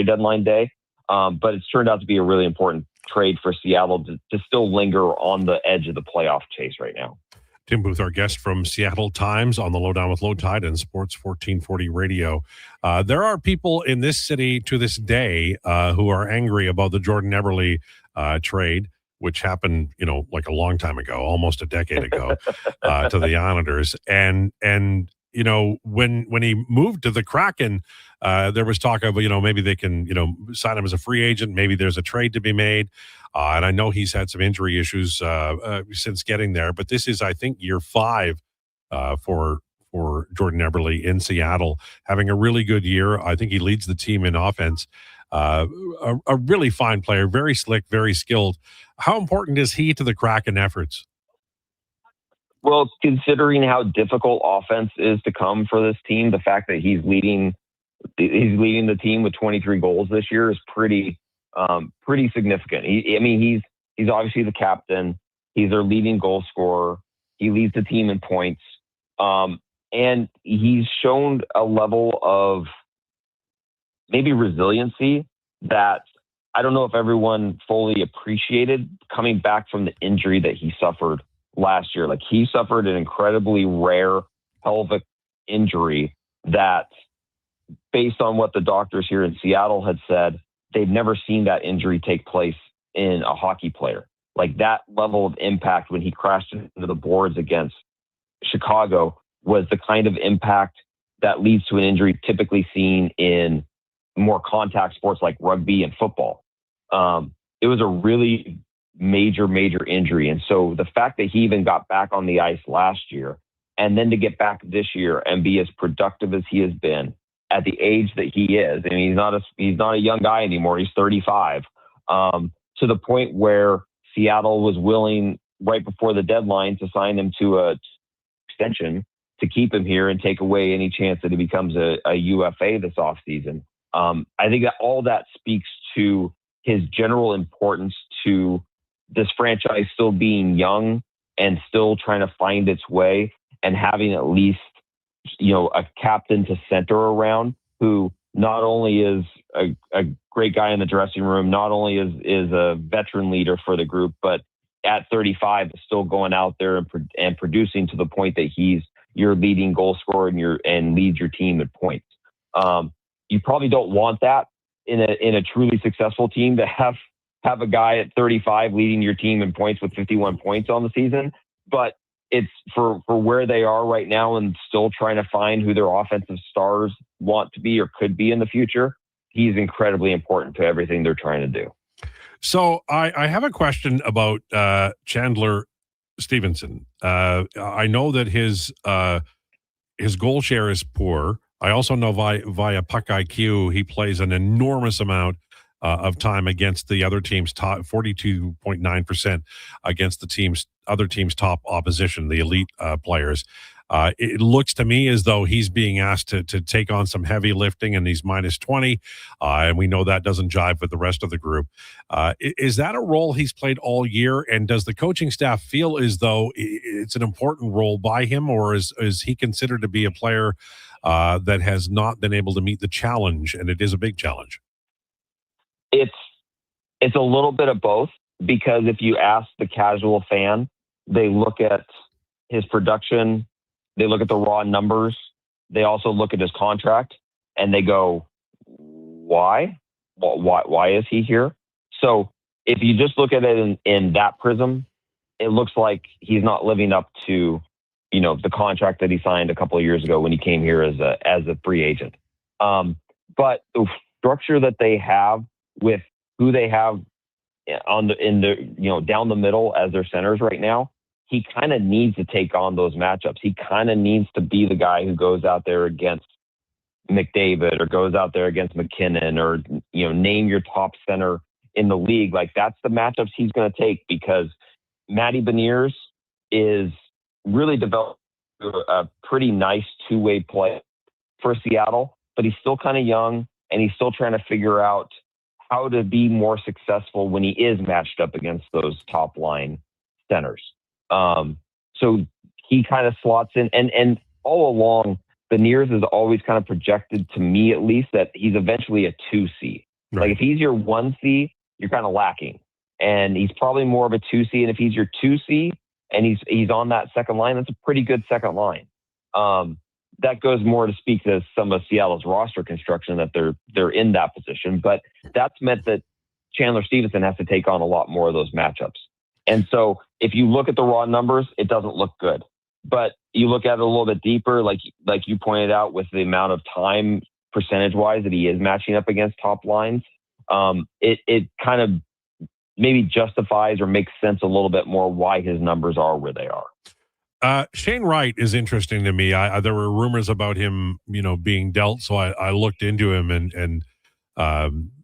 deadline day. But it's turned out to be a really important trade for Seattle to still linger on the edge of the playoff chase right now. Tim Booth, our guest from Seattle Times on the Lowdown with Lowetide and Sports 1440 Radio. There are people in this city to this day who are angry about the Jordan Eberle trade, which happened, like a long time ago, almost a decade ago, to the Islanders. And when he moved to the Kraken, there was talk of, maybe they can, sign him as a free agent. Maybe there's a trade to be made. And I know he's had some injury issues since getting there. But this is, I think, year 5 for Jordan Eberle in Seattle, having a really good year. I think he leads the team in offense. A really fine player, very slick, very skilled. How important is he to the Kraken efforts? Well, considering how difficult offense is to come for this team, the fact that he's leading the team with 23 goals this year is pretty significant. He's obviously the captain. He's their leading goal scorer. He leads the team in points. And And he's shown a level of maybe resiliency that I don't know if everyone fully appreciated coming back from the injury that he suffered last year. Like, he suffered an incredibly rare pelvic injury that, based on what the doctors here in Seattle had said, they've never seen that injury take place in a hockey player. Like, that level of impact when he crashed into the boards against Chicago was the kind of impact that leads to an injury typically seen in more contact sports like rugby and football. It was a really major injury. And so the fact that he even got back on the ice last year and then to get back this year and be as productive as he has been at the age that he is, I mean, he's not a young guy anymore. He's 35, to the point where Seattle was willing right before the deadline to sign him to a extension to keep him here and take away any chance that he becomes a UFA this offseason. I think that all that speaks to his general importance to this franchise still being young and still trying to find its way, and having at least, a captain to center around who not only is a great guy in the dressing room, not only is a veteran leader for the group, but at 35 is still going out there and producing to the point that he's your leading goal scorer and leads your team in points. You probably don't want that in a truly successful team, to have a guy at 35 leading your team in points with 51 points on the season. But it's for where they are right now and still trying to find who their offensive stars want to be or could be in the future. He's incredibly important to everything they're trying to do. So I have a question about Chandler Stevenson. I know that his goal share is poor. I also know via Puck IQ, he plays an enormous amount of time against the other team's top, 42.9% against the other team's top opposition, the elite players. It looks to me as though he's being asked to take on some heavy lifting, and he's minus 20, and we know that doesn't jive with the rest of the group. Is that a role he's played all year, and does the coaching staff feel as though it's an important role by him, or is he considered to be a player that has not been able to meet the challenge, and it is a big challenge? It's a little bit of both, because if you ask the casual fan, they look at his production, they look at the raw numbers, they also look at his contract, and they go, why? Why is he here? So if you just look at it in that prism, it looks like he's not living up to, the contract that he signed a couple of years ago when he came here as a free agent. But the structure that they have with who they have down the middle as their centers right now, he kind of needs to take on those matchups. He kind of needs to be the guy who goes out there against McDavid or goes out there against McKinnon or, name your top center in the league. Like, that's the matchups he's going to take, because Matty Beniers is really developed a pretty nice two-way play for Seattle, but he's still kind of young and he's still trying to figure out how to be more successful when he is matched up against those top line centers. So he kind of slots in, and all along, Beniers is always kind of projected, to me at least, that he's eventually a 2C. Right. Like, if he's your 1C, you're kind of lacking, and he's probably more of a 2C. And if he's your 2C and he's on that second line, that's a pretty good second line. That goes more to speak to some of Seattle's roster construction, that they're in that position. But that's meant that Chandler Stevenson has to take on a lot more of those matchups. And so if you look at the raw numbers, it doesn't look good. But you look at it a little bit deeper, like you pointed out, with the amount of time percentage-wise that he is matching up against top lines, it kind of maybe justifies or makes sense a little bit more why his numbers are where they are. Shane Wright is interesting to me. There were rumors about him, being dealt, so I looked into him, and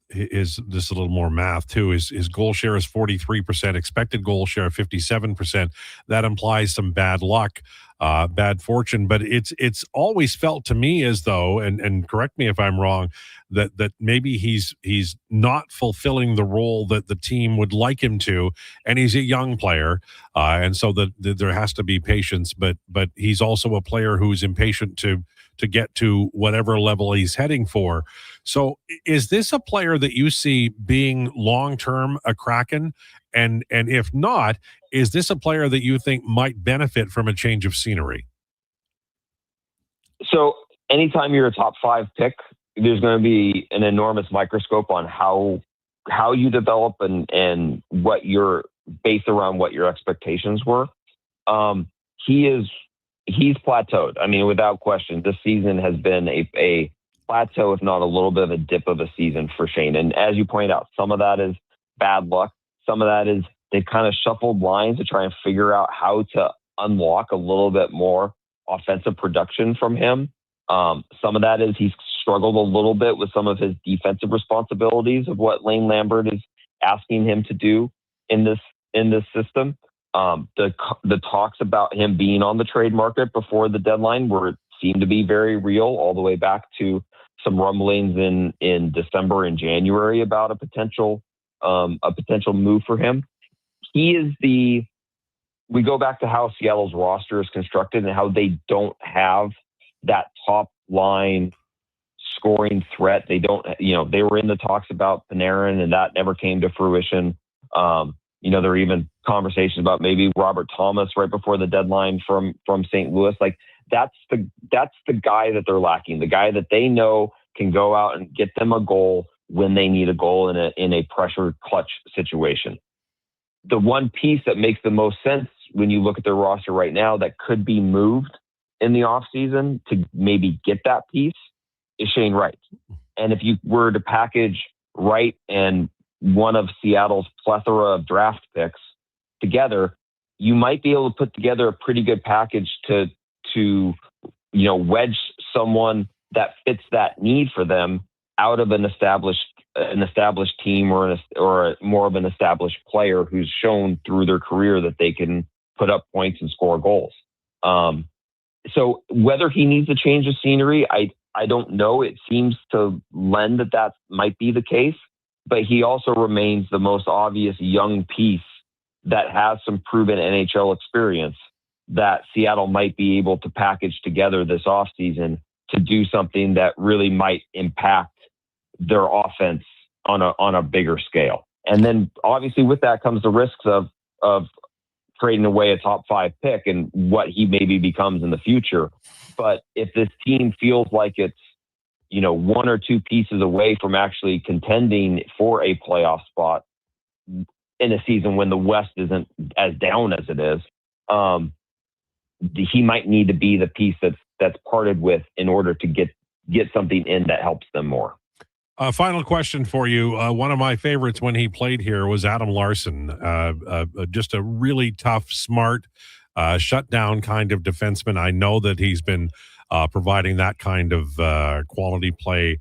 is this a little more math too. His goal share is 43%, expected goal share 57%. That implies some bad luck, bad fortune. But it's always felt to me as though, and correct me if I'm wrong, that maybe he's not fulfilling the role that the team would like him to, and he's a young player, and so there has to be patience. But he's also a player who's impatient to get to whatever level he's heading for. So is this a player that you see being long-term a Kraken? And if not, is this a player that you think might benefit from a change of scenery? So anytime you're a top 5 pick, there's going to be an enormous microscope on how you develop and what you're based around what your expectations were. He's plateaued. I mean, without question, this season has been a plateau, if not a little bit of a dip of a season for Shane. And as you point out, some of that is bad luck. Some of that is they've kind of shuffled lines to try and figure out how to unlock a little bit more offensive production from him. Some of that is he's struggled a little bit with some of his defensive responsibilities of what Lane Lambert is asking him to do in this system. The talks about him being on the trade market before the deadline seemed to be very real, all the way back to some rumblings in December and January about a potential move for him. We go back to how Seattle's roster is constructed and how they don't have that top line scoring threat. They don't, they were in the talks about Panarin and that never came to fruition. There were even conversations about maybe Robert Thomas right before the deadline from St. Louis. Like that's the guy that they're lacking, the guy that they know can go out and get them a goal when they need a goal in a pressure clutch situation. The one piece that makes the most sense when you look at their roster right now that could be moved in the offseason to maybe get that piece is Shane Wright. And if you were to package Wright and one of Seattle's plethora of draft picks together, you might be able to put together a pretty good package to wedge someone that fits that need for them out of an established team or more of an established player who's shown through their career that they can put up points and score goals. So whether he needs a change of scenery, I don't know. It seems to lend that might be the case, but he also remains the most obvious young piece that has some proven NHL experience that Seattle might be able to package together this offseason to do something that really might impact their offense on a bigger scale. And then obviously with that comes the risks of trading away a top 5 pick and what he maybe becomes in the future. But if this team feels like it's, 1 or 2 pieces away from actually contending for a playoff spot in a season when the West isn't as down as it is, he might need to be the piece that's parted with in order to get something in that helps them more. Final question for you. One of my favorites when he played here was Adam Larson. Just a really tough, smart, shutdown kind of defenseman. I know that he's been providing that kind of quality play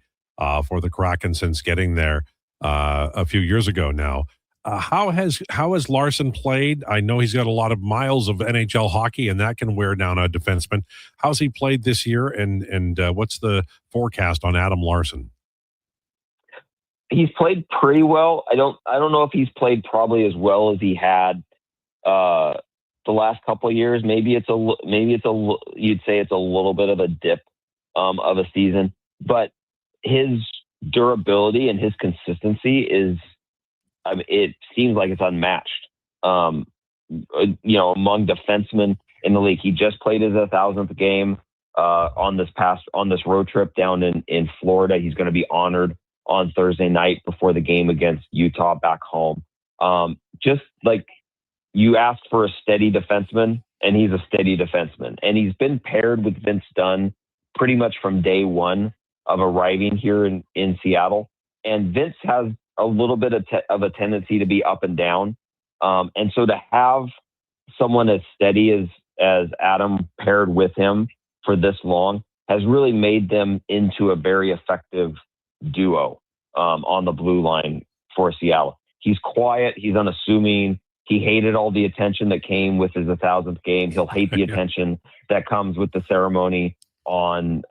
for the Kraken since getting there a few years ago now. How has Larson played? I know he's got a lot of miles of NHL hockey, and that can wear down a defenseman. How's he played this year, and what's the forecast on Adam Larson? He's played pretty well. I don't know if he's played probably as well as he had the last couple of years. Maybe you'd say it's a little bit of a dip of a season, but his durability and his consistency is, it seems like it's unmatched. Among defensemen in the league. He just played his 1,000th game on this road trip down in Florida. He's going to be honored on Thursday night before the game against Utah back home. Just like you asked for a steady defenseman, and he's a steady defenseman. And he's been paired with Vince Dunn pretty much from day one of arriving here in Seattle. And Vince has a little bit of a tendency to be up and down. And so to have someone as steady as Adam paired with him for this long has really made them into a very effective duo. on the blue line for Seattle. He's quiet. He's unassuming. He hated all the attention that came with his 1,000th game. He'll hate the attention that comes with the ceremony on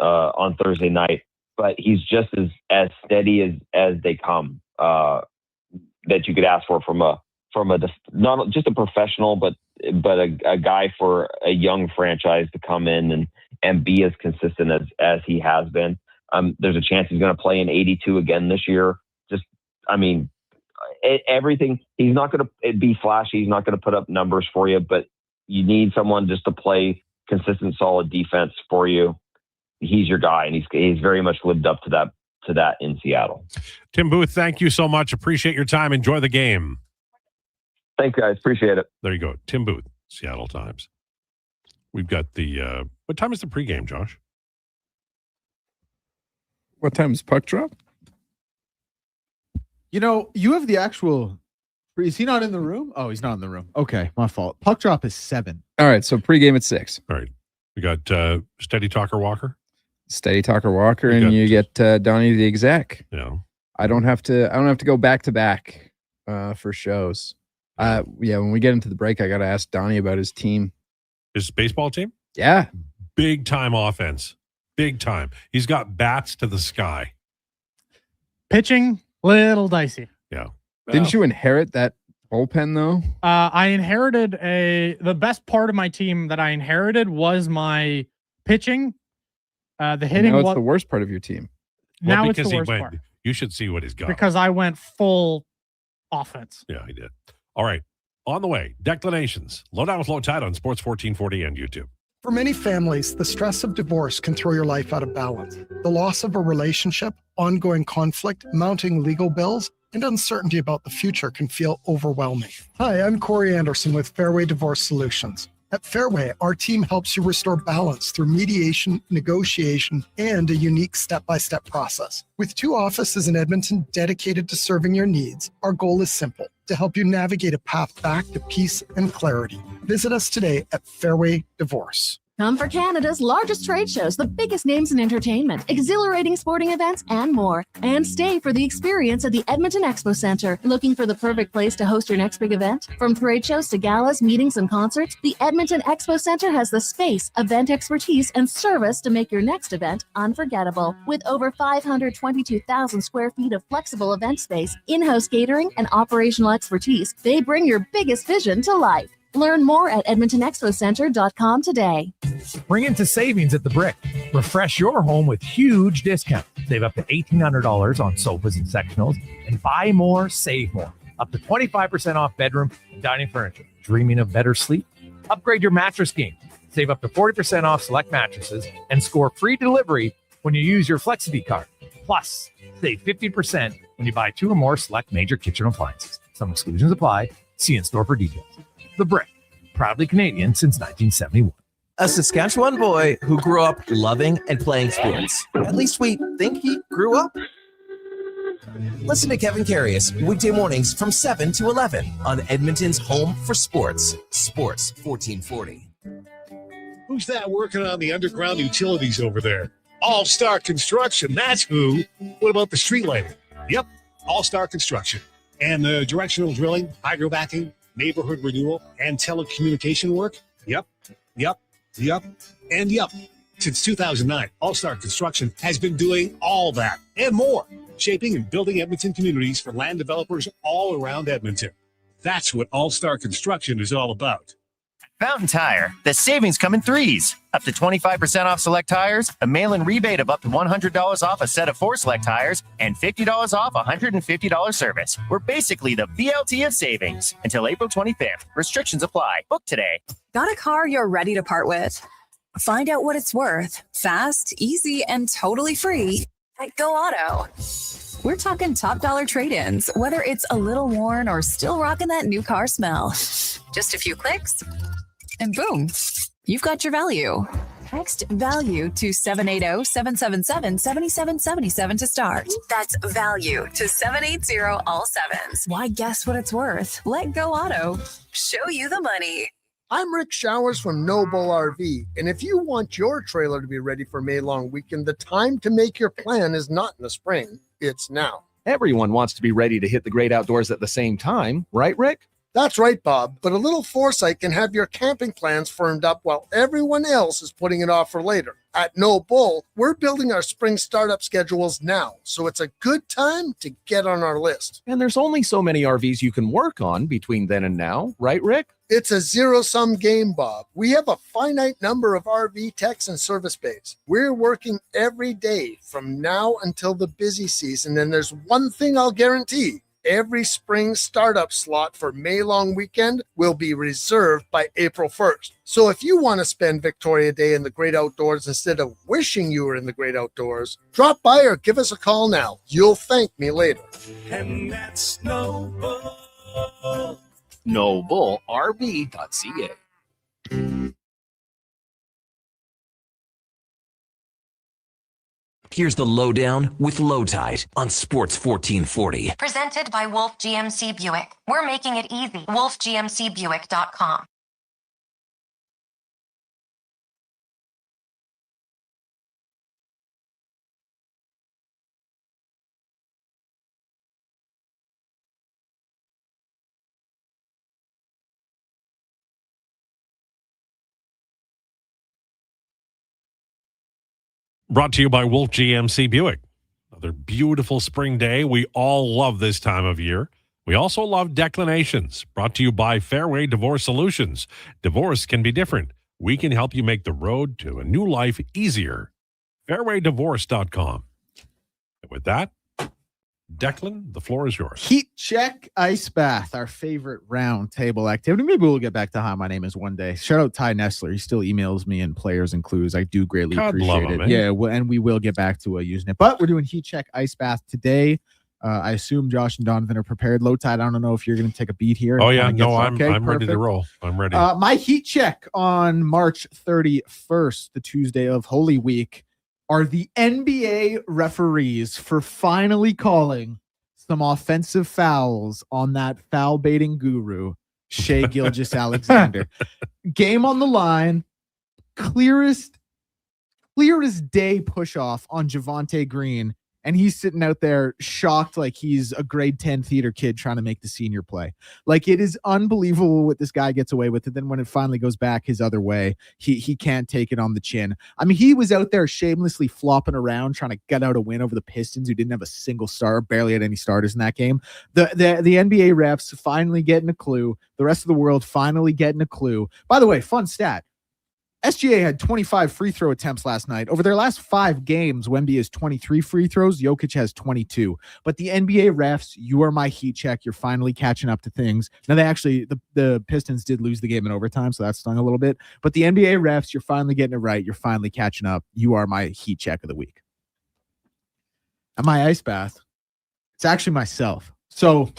Thursday night. But he's just as steady as they come that you could ask for from not just a professional, but a guy for a young franchise to come in and be as consistent as he has been. There's a chance he's going to play in 82 again this year. Everything. He's not going to be flashy. He's not going to put up numbers for you, but you need someone just to play consistent, solid defense for you. He's your guy, and he's very much lived up to that in Seattle. Tim Booth, thank you so much. Appreciate your time. Enjoy the game. Thanks, guys. Appreciate it. There you go. Tim Booth, Seattle Times. We've got the what time is the pregame, Josh? What time is puck drop? You have the actual. Is he not in the room? Oh, he's not in the room. Okay, my fault. Puck drop is 7. All right, so pregame at 6. All right, we got Steady Talker Walker. Steady Talker Walker, and you get Donnie the exec. Yeah, I don't have to go back to back for shows. When we get into the break, I got to ask Donnie about his team. His baseball team? Yeah, big time offense. Big time. He's got bats to the sky. Pitching, little dicey. Yeah. Didn't you inherit that bullpen though? I inherited the best part of my team that I inherited was my pitching. The hitting was the worst part of your team. Now it's the worst part. You should see what he's got. Because I went full offense. Yeah, he did. All right. On the way, Declanations. Lowdown with Lowetide on Sports 1440 and YouTube. For many families, the stress of divorce can throw your life out of balance. The loss of a relationship, ongoing conflict, mounting legal bills, and uncertainty about the future can feel overwhelming. Hi, I'm Corey Anderson with Fairway Divorce Solutions. At Fairway, our team helps you restore balance through mediation, negotiation, and a unique step-by-step process. With 2 offices in Edmonton dedicated to serving your needs, our goal is simple: to help you navigate a path back to peace and clarity. Visit us today at Fairway Divorce. Come for Canada's largest trade shows, the biggest names in entertainment, exhilarating sporting events, and more. And stay for the experience at the Edmonton Expo Centre. Looking for the perfect place to host your next big event? From trade shows to galas, meetings, and concerts, the Edmonton Expo Centre has the space, event expertise, and service to make your next event unforgettable. With over 522,000 square feet of flexible event space, in-house catering, and operational expertise, they bring your biggest vision to life. Learn more at EdmontonExpoCenter.com today. Bring into savings at the Brick. Refresh your home with huge discounts. Save up to $1,800 on sofas and sectionals, and buy more, save more. Up to 25% off bedroom and dining furniture. Dreaming of better sleep? Upgrade your mattress game. Save up to 40% off select mattresses and score free delivery when you use your FlexiBee card. Plus, save 50% when you buy 2 or more select major kitchen appliances. Some exclusions apply. See in-store for details. The Brick, proudly Canadian since 1971. A Saskatchewan boy who grew up loving and playing sports. At least we think he grew up. Listen to Kevin Carius weekday mornings from 7 to 11 on Edmonton's home for sports, Sports 1440. Who's that working on the underground utilities over there? All-Star Construction, that's who. What about the street lighting? Yep, All-Star Construction. And the directional drilling, hydrovacking, neighborhood renewal, and telecommunication work? Yep. Since 2009, All-Star Construction has been doing all that and more, shaping and building Edmonton communities for land developers all around Edmonton. That's what All-Star Construction is all about. Fountain Tire, the savings come in threes. Up to 25% off select tires, a mail-in rebate of up to $100 off a set of 4 select tires, and $50 off a $150 service. We're basically the BLT of savings. Until April 25th. Restrictions apply. Book today. Got a car you're ready to part with? Find out what it's worth. Fast, easy, and totally free at Go Auto. We're talking top dollar trade-ins, whether it's a little worn or still rocking that new car smell. Just a few clicks, and boom, you've got your value. Text VALUE to 780-777-7777 to start. That's VALUE to 780 all sevens. Why guess what it's worth? Let Go Auto show you the money. I'm Rick Showers from Noble RV, and if you want your trailer to be ready for May long weekend, the time to make your plan is not in the spring, it's now. Everyone wants to be ready to hit the great outdoors at the same time, right, Rick? That's right, Bob. But a little foresight can have your camping plans firmed up while everyone else is putting it off for later. At No Bull, we're building our spring startup schedules now, so it's a good time to get on our list. And there's only so many RVs you can work on between then and now, right, Rick? It's a zero-sum game, Bob. We have a finite number of RV techs and service bays. We're working every day from now until the busy season, and there's one thing I'll guarantee. Every spring startup slot for May long weekend will be reserved by April 1st. So if you want to spend Victoria Day in the great outdoors instead of wishing you were in the great outdoors, drop by or give us a call now. You'll thank me later. And that's No Bull. NobleRV.ca. Here's the lowdown with Lowetide on Sports 1440. Presented by Wolf GMC Buick. We're making it easy. WolfGMCBuick.com. Brought to you by Wolf GMC Buick. Another beautiful spring day. We all love this time of year. We also love Declanations. Brought to you by Fairway Divorce Solutions. Divorce can be different. We can help you make the road to a new life easier. Fairwaydivorce.com. And with that, Declan, the floor is yours. Heat check ice bath, our favorite round table activity. Maybe we'll get back to how my name is one day. Shout out Ty Nestler. He still emails me and players and clues. I do greatly appreciate it. Yeah, and we will get back to using it. But we're doing heat check ice bath today. I assume Josh and Donovan are prepared. Lowetide, I don't know if you're going to take a beat here. Oh, yeah. No, I'm ready to roll. I'm ready. My heat check on March 31st, the Tuesday of Holy Week, are the NBA referees for finally calling some offensive fouls on that foul baiting guru, Shea Gilgeous-Alexander. Game on the line, clear as day push off on Javonte Green, and he's sitting out there shocked like he's a grade 10 theater kid trying to make the senior play. Like, it is unbelievable what this guy gets away with. And then when it finally goes back his other way, he can't take it on the chin. I mean, he was out there shamelessly flopping around trying to get out a win over the Pistons, who didn't have a single star, barely had any starters in that game. The NBA refs finally getting a clue. The rest of the world finally getting a clue. By the way, fun stat. SGA had 25 free throw attempts last night. Over their last 5 games, Wemby has 23 free throws. Jokic has 22. But the NBA refs, you are my heat check. You're finally catching up to things. Now, the Pistons did lose the game in overtime, so that stung a little bit. But the NBA refs, you're finally getting it right. You're finally catching up. You are my heat check of the week. And my ice bath, it's actually myself. So,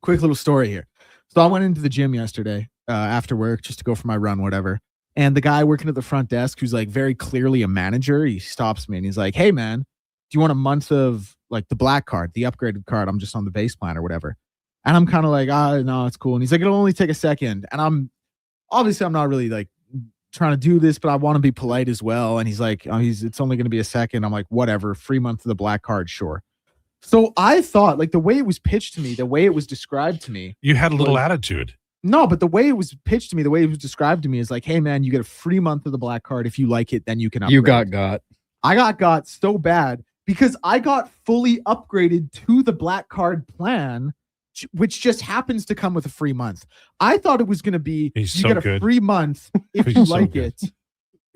quick little story here. So I went into the gym yesterday after work just to go for my run, whatever. And the guy working at the front desk, who's like very clearly a manager, he stops me and he's like, "Hey man, do you want a month of like the black card, the upgraded card? I'm just on the base plan or whatever." And I'm kind of like, no, it's cool. And he's like, "It'll only take a second." And I'm not really like trying to do this, but I want to be polite as well. And he's like, it's only going to be a second. I'm like, whatever, free month of the black card, sure. So I thought, like, the way it was pitched to me, the way it was described to me, you had a little attitude. No, but the way it was pitched to me, the way it was described to me is like, "Hey man, you get a free month of the black card. If you like it, then you can upgrade." You got. I got so bad because I got fully upgraded to the black card plan, which just happens to come with a free month. I thought it was going to be get a free month if you like it.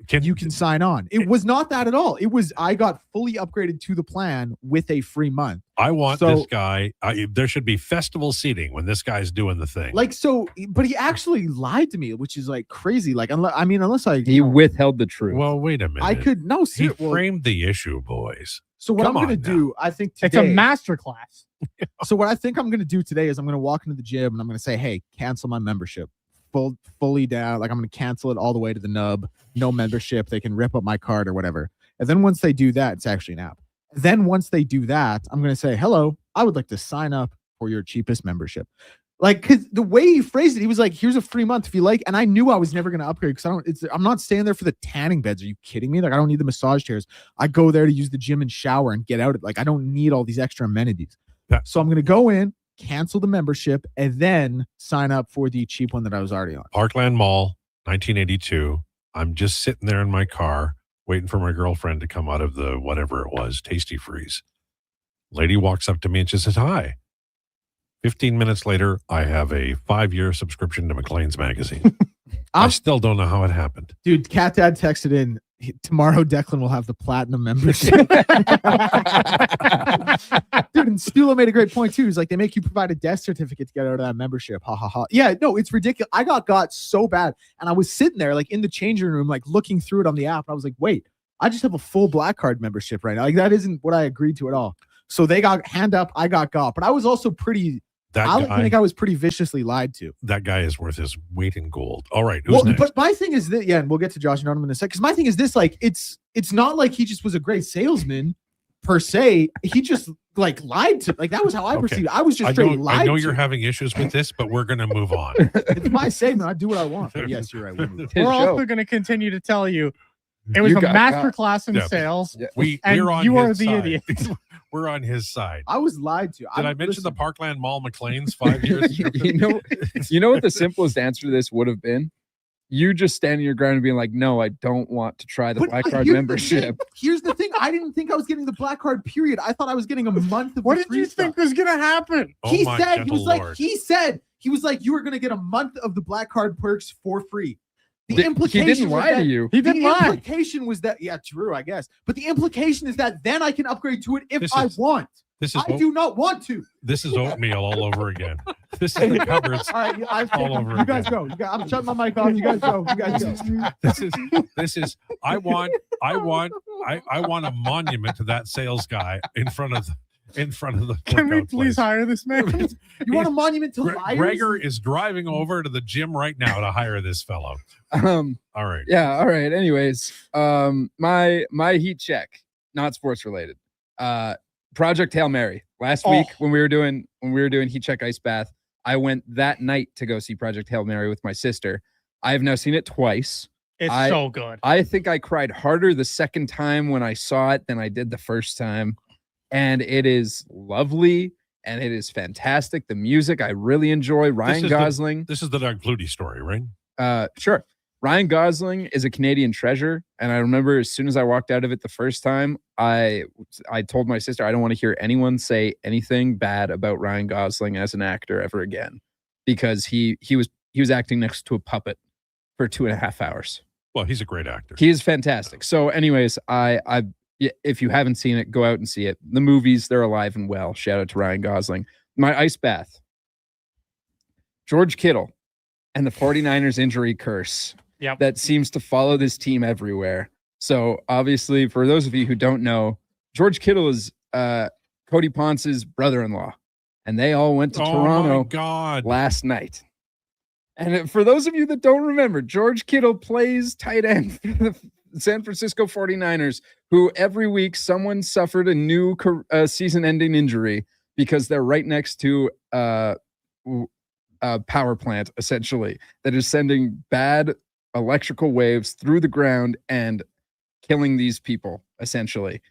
You can sign on. It was not that at all. It was I got fully upgraded to the plan with a free month. I want this guy. There should be festival seating when this guy's doing the thing. Like, so, but he actually lied to me, which is like crazy. Like, unless he withheld the truth. Well, wait a minute. I could no. He framed the issue, boys. So what I'm going to do, I think today, it's a masterclass. So what I think I'm going to do today is I'm going to walk into the gym and I'm going to say, "Hey, cancel my membership." Fully down. Like, I'm going to cancel it all the way to the nub. No membership. They can rip up my card or whatever. And then once they do that, it's actually an app. Then once they do that, I'm going to say, "Hello, I would like to sign up for your cheapest membership." Like, because the way he phrased it, he was like, "Here's a free month if you like." And I knew I was never going to upgrade because I'm not staying there for the tanning beds. Are you kidding me? Like, I don't need the massage chairs. I go there to use the gym and shower and get out. Like, I don't need all these extra amenities. So I'm going to go in, cancel the membership, and then sign up for the cheap one that I was already on. Parkland Mall, 1982. I'm just sitting there in my car waiting for my girlfriend to come out of the whatever it was, Tasty Freeze. Lady walks up to me and she says, hi. 15 minutes later, I have a 5-year subscription to McLean's magazine. I still don't know how it happened. Dude, Cat Dad texted in, tomorrow Declan will have the platinum membership. Dude, and Stula made a great point too. He's like, they make you provide a death certificate to get out of that membership. Ha ha ha. Yeah, no, it's ridiculous. I got so bad. And I was sitting there like in the changing room, like looking through it on the app. And I was like, wait, I just have a full Black Card membership right now. Like that isn't what I agreed to at all. So they got hand up, I got. But I was also pretty... I think I was pretty viciously lied to. That guy is worth his weight in gold. All right. Who's next? But my thing is that, and we'll get to Josh and Artem in a sec. Because my thing is this, like, it's not like he just was a great salesman per se. He just like lied to, like, that was how I perceived it. I was just straight lied. I know you're having issues with this, but we're going to move on. It's my segment. I do what I want. But yes, you're right. We're also going to continue to tell you it was a masterclass in sales. Yeah. And we're on you are his the side. idiot. We're on his side. I was lied to. Did I mention the Parkland Mall McLean's 5 years? you know what the simplest answer to this would have been? You just standing your ground and being like, no, I don't want to try the Black Card membership. Here's the thing. I didn't think I was getting the Black Card, period. I thought I was getting a month of What did you think was going to happen? He was like, you were going to get a month of the Black Card perks for free. The implication he didn't lie to you. He didn't lie. The implication was that, yeah, true, I guess. But the implication is that then I can upgrade to it if I want. I do not want to. This is oatmeal all over again. This is the cupboards all right, all over you guys go. I'm shutting my mic off. You guys go. This is I want a monument to that sales guy in front of the Can we workout please place. hire this man? You want a monument to liars? Gregor is driving over to the gym right now to hire this fellow. All right. Yeah. All right. Anyways, my heat check, not sports related. Project Hail Mary. Last week when we were doing heat check ice bath, I went that night to go see Project Hail Mary with my sister. I have now seen it twice. It's so good. I think I cried harder the second time when I saw it than I did the first time. And it is lovely and it is fantastic. The music I really enjoy. Ryan Gosling. This is the Doug Flutie story, right? Sure. Ryan Gosling is a Canadian treasure. And I remember as soon as I walked out of it the first time, I told my sister, I don't want to hear anyone say anything bad about Ryan Gosling as an actor ever again, because he was acting next to a puppet for 2.5 hours. Well, he's a great actor. He is fantastic. So anyways, if you haven't seen it, go out and see it. The movies, they're alive and well. Shout out to Ryan Gosling. My ice bath. George Kittle and the 49ers injury curse that seems to follow this team everywhere. So obviously, for those of you who don't know, George Kittle is Cody Ponce's brother-in-law, and they all went to Toronto last night. And for those of you that don't remember, George Kittle plays tight end for the San Francisco 49ers, who every week someone suffered a new season-ending injury because they're right next to a power plant, essentially, that is sending bad electrical waves through the ground and killing these people, essentially.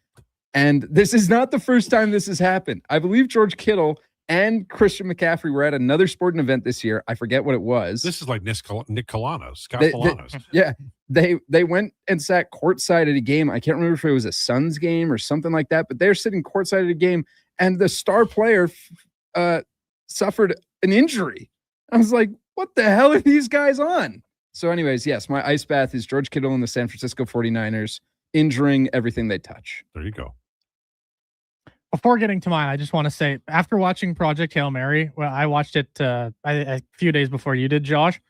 And this is not the first time this has happened. I believe George Kittle and Christian McCaffrey were at another sporting event this year. I forget what it was. This is like Nick Colanos, Scott Colanos. Yeah. They went and sat courtside at a game. I can't remember if it was a Suns game or something like that, but they're sitting courtside at a game, and the star player suffered an injury. I was like, what the hell are these guys on? So anyways, yes, my ice bath is George Kittle and the San Francisco 49ers injuring everything they touch. There you go. Before getting to mine, I just want to say, after watching Project Hail Mary, well, I watched it a few days before you did, Josh.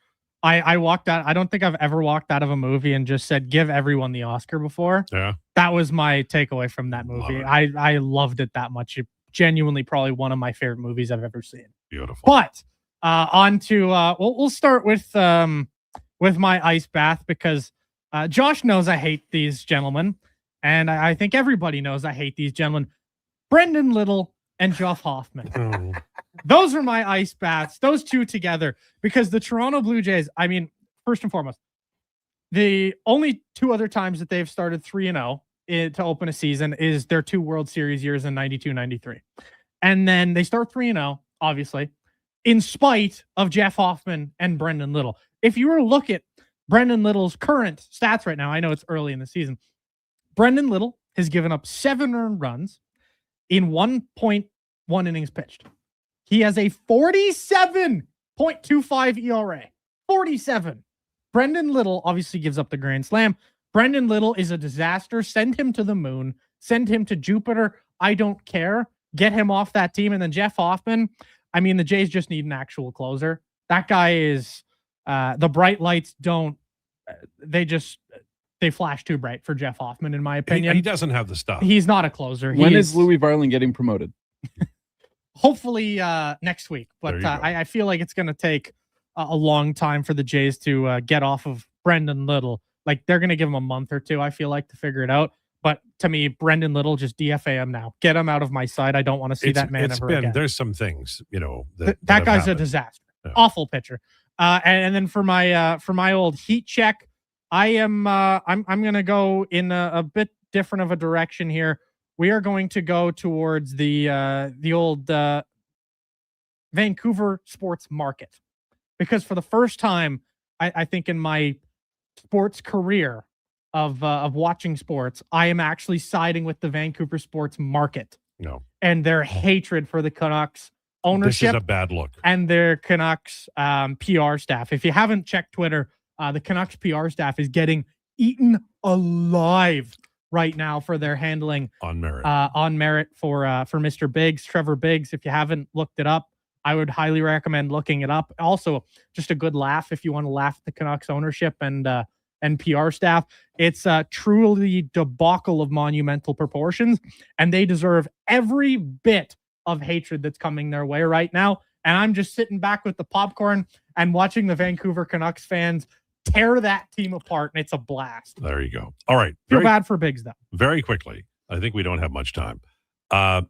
I walked out. I don't think I've ever walked out of a movie and just said, give everyone the Oscar before. Yeah. That was my takeaway from that movie. I loved it that much. It genuinely probably one of my favorite movies I've ever seen. Beautiful. But on to, we'll start with my ice bath, because Josh knows I hate these gentlemen. And I think everybody knows I hate these gentlemen. Brendan Little and Geoff Hoffman. Those are my ice baths, those two together, because the Toronto Blue Jays, I mean, first and foremost, the only two other times that they've started 3-0 to open a season is their 2 World Series years in 92-93. And then they start 3-0, obviously, in spite of Jeff Hoffman and Brendan Little. If you were to look at Brendan Little's current stats right now, I know it's early in the season. Brendan Little has given up 7 earned runs in 1.1 innings pitched. He has a 47.25 ERA. 47. Brendan Little obviously gives up the grand slam. Brendan Little is a disaster. Send him to the moon. Send him to Jupiter. I don't care. Get him off that team. And then Jeff Hoffman, I mean, the Jays just need an actual closer. That guy is, the bright lights don't, they flash too bright for Jeff Hoffman, in my opinion. He doesn't have the stuff. He's not a closer. When is Louis Varland getting promoted? Hopefully next week. But I feel like it's going to take a long time for the Jays to get off of Brendan Little. Like, they're going to give him a month or two, I feel like, to figure it out. But to me, Brendan Little, just DFA him now. Get him out of my side. I don't want to see that man ever again. There's some things, that guy's a disaster. Yeah. Awful pitcher. And then for my old heat check, I'm going to go in a bit different of a direction here. We are going to go towards the old Vancouver sports market, because for the first time, I think in my sports career of watching sports, I am actually siding with the Vancouver sports market. No. And their hatred for the Canucks ownership. This is a bad look. And their Canucks PR staff. If you haven't checked Twitter, the Canucks PR staff is getting eaten alive right now for their handling on merit for Mr. Biggs, Trevor Biggs. If you haven't looked it up, I would highly recommend looking it up. Also, just a good laugh if you want to laugh at the Canucks ownership and PR staff. It's a truly debacle of monumental proportions, and they deserve every bit of hatred that's coming their way right now. And I'm just sitting back with the popcorn and watching the Vancouver Canucks fans tear that team apart, and it's a blast. There you go. All right. Feel bad for Biggs, though. Very quickly, I think we don't have much time.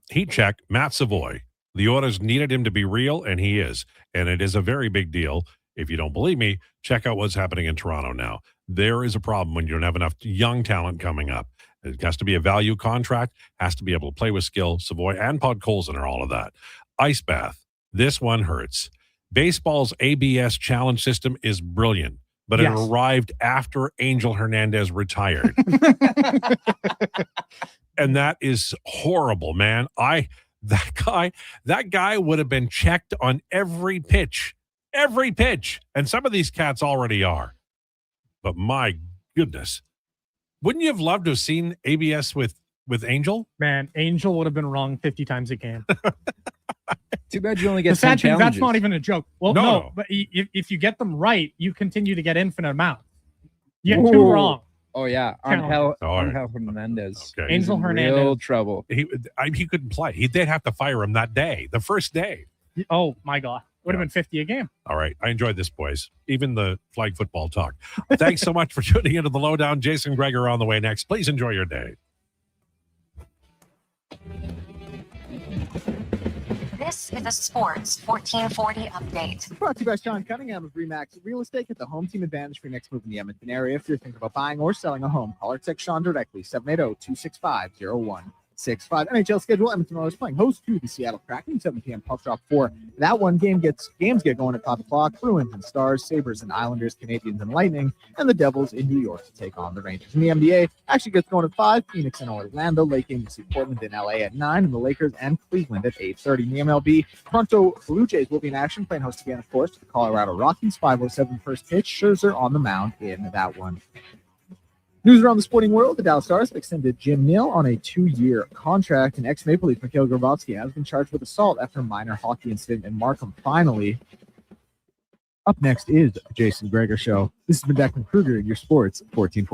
Heat check, Matt Savoy. The Oilers needed him to be real, and he is. And it is a very big deal. If you don't believe me, check out what's happening in Toronto now. There is a problem when you don't have enough young talent coming up. It has to be a value contract, has to be able to play with skill. Savoy and Podkolzin are all of that. Ice bath. This one hurts. Baseball's ABS challenge system is brilliant, but it arrived after Angel Hernandez retired. And that is horrible, man. That guy would have been checked on every pitch. And some of these cats already are. But my goodness, wouldn't you have loved to have seen ABS with Angel? Man, Angel would have been wrong 50 times a game. Too bad you only get 10 challenges. That's not even a joke. Well, no. But if you get them right, you continue to get infinite amounts. You get 2 wrong. Oh, yeah. Angel Hernandez. Okay. Angel Hernandez. Real trouble. He couldn't play. They'd have to fire him that day, the first day. Oh, my God. Would have been 50 a game. All right. I enjoyed this, boys. Even the flag football talk. Thanks so much for tuning into the Lowdown. Jason Krueger on the way next. Please enjoy your day. This is a Sports 1440 update. Brought to you by Sean Cunningham of Remax Real Estate. Get the home team advantage for your next move in the Edmonton area. If you're thinking about buying or selling a home, call or text Sean directly, 780-265-0165. NHL schedule. Edmonton Oilers playing host to the Seattle Kraken, 7 p.m. puck drop for that one. Games get going at 5 o'clock. Bruins and Stars, Sabres and Islanders, Canadiens and Lightning, and the Devils in New York to take on the Rangers. And the NBA actually gets going at 5. Phoenix and Orlando, Lake Game to see Portland and LA at 9, and the Lakers and Cleveland at 8:30. In the MLB, Toronto Blue Jays will be in action, playing host again, of course, to the Colorado Rockies. 5:07 first pitch. Scherzer on the mound in that one. News around the sporting world. The Dallas Stars have extended Jim Neal on a 2-year contract, and ex-Maple Leaf Mikhail Grabovski has been charged with assault after a minor hockey incident in Markham. Finally, up next is the Jason Krueger Show. This has been Declan Krueger in your Sports 1440.